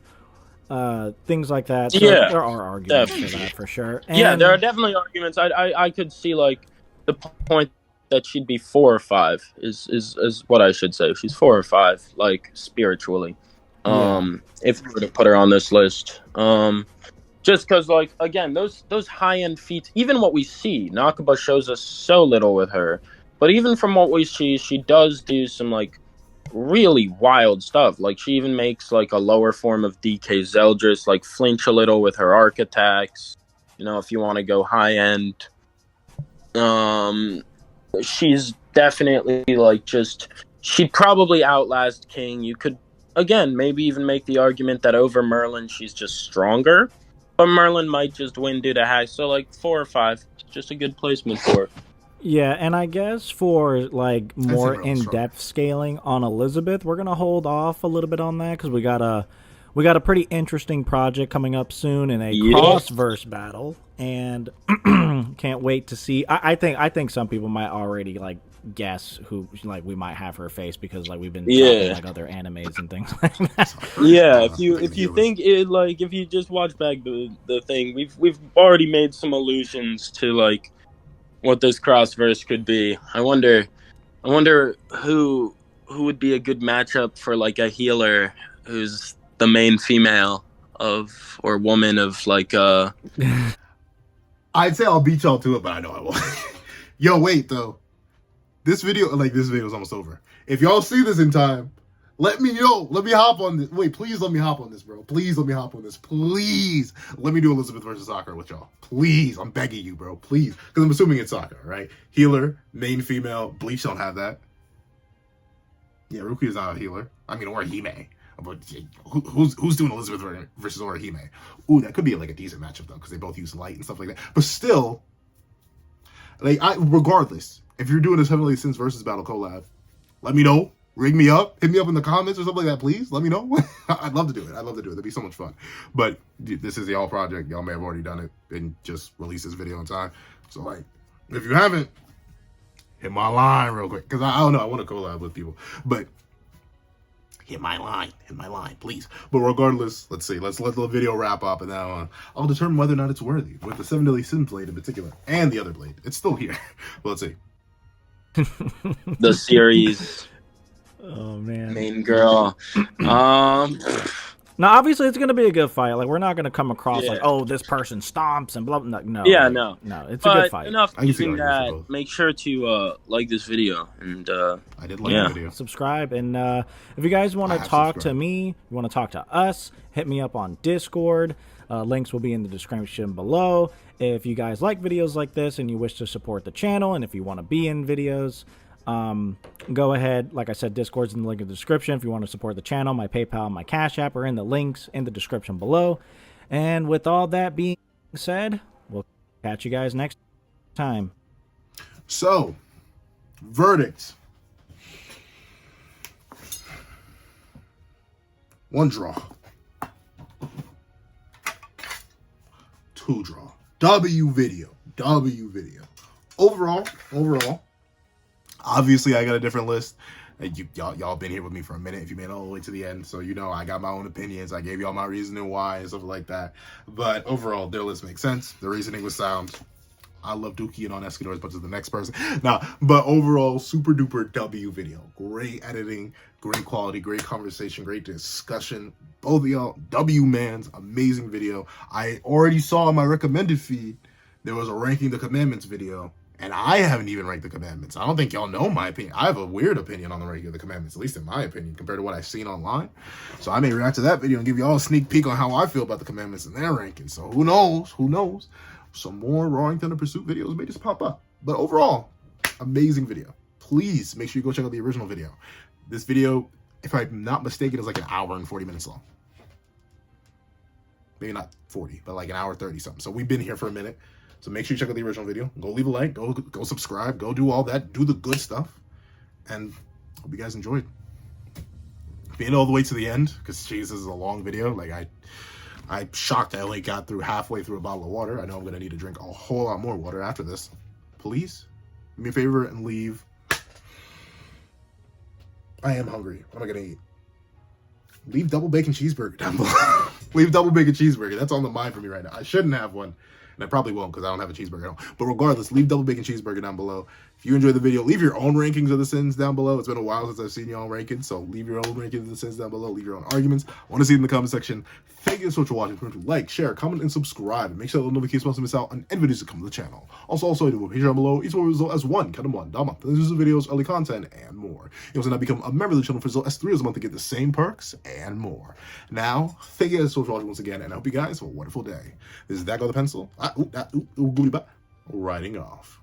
B: things like that. So
C: yeah,
B: there are arguments for that for sure. And
C: yeah, there are definitely arguments. I could see like the point that she'd be 4 or 5 is what I should say. She's 4 or 5, like spiritually. If you were to put her on this list. Just because, like, again, those high-end feats, even what we see, Nakaba shows us so little with her. But even from what we see, she does do some, like, really wild stuff. Like, she even makes, like, a lower form of DK Zeldris, like, flinch a little with her arc attacks. If you want to go high-end. She's definitely, like, she'd probably outlast King. You could, again, maybe even make the argument that over Merlin, she's just stronger. But Merlin might just win due to hacks, so like 4 or 5. Just a good placement for her.
B: Yeah, and I guess for like more in-depth scaling on Elizabeth, we're gonna hold off a little bit on that because we got we got a pretty interesting project coming up soon in a
C: Yeah.
B: cross-verse battle, and can't wait to see. I think some people might already like guess who like we might have her face because like we've been talking like other animes and things like that.
C: Yeah, if you think it, like, if you just watch back the thing, we've already made some allusions to like what this crossverse could be. I wonder who would be a good matchup for like a healer who's the main female of or woman of like
A: I'd say I'll beat y'all to it, but I know I won't. Yo, wait though. This video is almost over. If y'all see this in time, let me know. Let me hop on this. Wait, please let me hop on this, bro. Please let me hop on this. Please let me do Elizabeth versus Sakura with y'all. Please, I'm begging you, bro. Please, because I'm assuming it's Sakura, right? Healer, main female. Bleach don't have that. Yeah, Ruki is not a healer. I mean, or Hime. But who's doing Elizabeth versus Orihime? Ooh, that could be like a decent matchup though, because they both use light and stuff like that. But still, like, regardless, if you're doing a Heavenly Sins versus Battle collab, let me know. Ring me up. Hit me up in the comments or something like that, please. Let me know. I'd love to do it. That'd be so much fun. But this is y'all project. Y'all may have already done it and just released this video in time. So, like, if you haven't, hit my line real quick. Because I don't know. I want to collab with people. But hit my line, please. But regardless, let's see. Let's let the video wrap up, and now I'll determine whether or not it's worthy with the 7 Deadly Sin blade in particular, and the other blade. It's still here. But let's see.
C: the series
B: Oh man,
C: main girl.
B: Now, obviously, it's going to be a good fight. Like, we're not going to come across like,
C: Yeah.
B: oh, this person stomps and blah blah. No,
C: Yeah,
B: like,
C: no.
B: it's a good fight.
C: Enough
A: I can see
C: using
A: arguments for
C: that.
A: both.
C: Make sure to like this video and
A: I did like
C: Yeah.
A: the video.
B: Subscribe, and if you guys want
A: I
B: to
A: have
B: talk to
A: subscribed.
B: me, you want to talk to us, hit me up on Discord. Links will be in the description below. If you guys like videos like this and you wish to support the channel, and if you want to be in videos, go ahead. Like I said, Discord's in the link in the description. If you want to support the channel, my PayPal and my Cash App are in the links in the description below. And with all that being said, we'll catch you guys next time.
A: So, verdict. 1 draw. 2 draw. W video. Overall, obviously I got a different list. Y'all been here with me for a minute if you made it all the way to the end, so you know I got my own opinions. I gave y'all my reasoning why and stuff like that. But overall, their list makes sense. The reasoning was sound. I love Dookie and on Escanor as much as the next person. But overall, super duper W video. Great editing, great quality, great conversation, great discussion. Both of y'all, W mans, amazing video. I already saw in my recommended feed there was a ranking the commandments video, and I haven't even ranked the commandments. I don't think y'all know my opinion. I have a weird opinion on the ranking of the commandments, at least in my opinion, compared to what I've seen online. So I may react to that video and give y'all a sneak peek on how I feel about the commandments and their ranking. So who knows? Some more Roaring Thunder Pursuit videos may just pop up. But overall, amazing video. Please make sure you go check out the original video. This video, if I'm not mistaken, is like an hour and 40 minutes long. Maybe not 40, but like an hour 30 something. So we've been here for a minute. So make sure you check out the original video. Go leave a like. Go subscribe. Go do all that. Do the good stuff. And hope you guys enjoyed. Being all the way to the end, because Jesus is a long video. Like I'm shocked I only got through halfway through a bottle of water. I know I'm going to need to drink a whole lot more water after this. Please, do me a favor and leave. I am hungry. What am I going to eat? Leave double bacon cheeseburger down below. Leave double bacon cheeseburger. That's on the mind for me right now. I shouldn't have one. And I probably won't because I don't have a cheeseburger at home. But regardless, leave double bacon cheeseburger down below. If you enjoyed the video, leave your own rankings of the sins down below. It's been a while since I've seen y'all ranking, so leave your own rankings of the sins down below. Leave your own arguments. I want to see it in the comment section. Thank you so much for watching. Remember to like, share, comment, and subscribe. And make sure that notifications don't miss out on any videos that come to the channel. Also, I do a Patreon down below. Each one will result as one, count them one, down month. This is videos, early content, and more. You also now become a member of the channel for as 3 as a month to get the same perks and more. Now, thank you guys so much for watching once again, and I hope you guys have a wonderful day. This is Dago the Pencil. Writing off.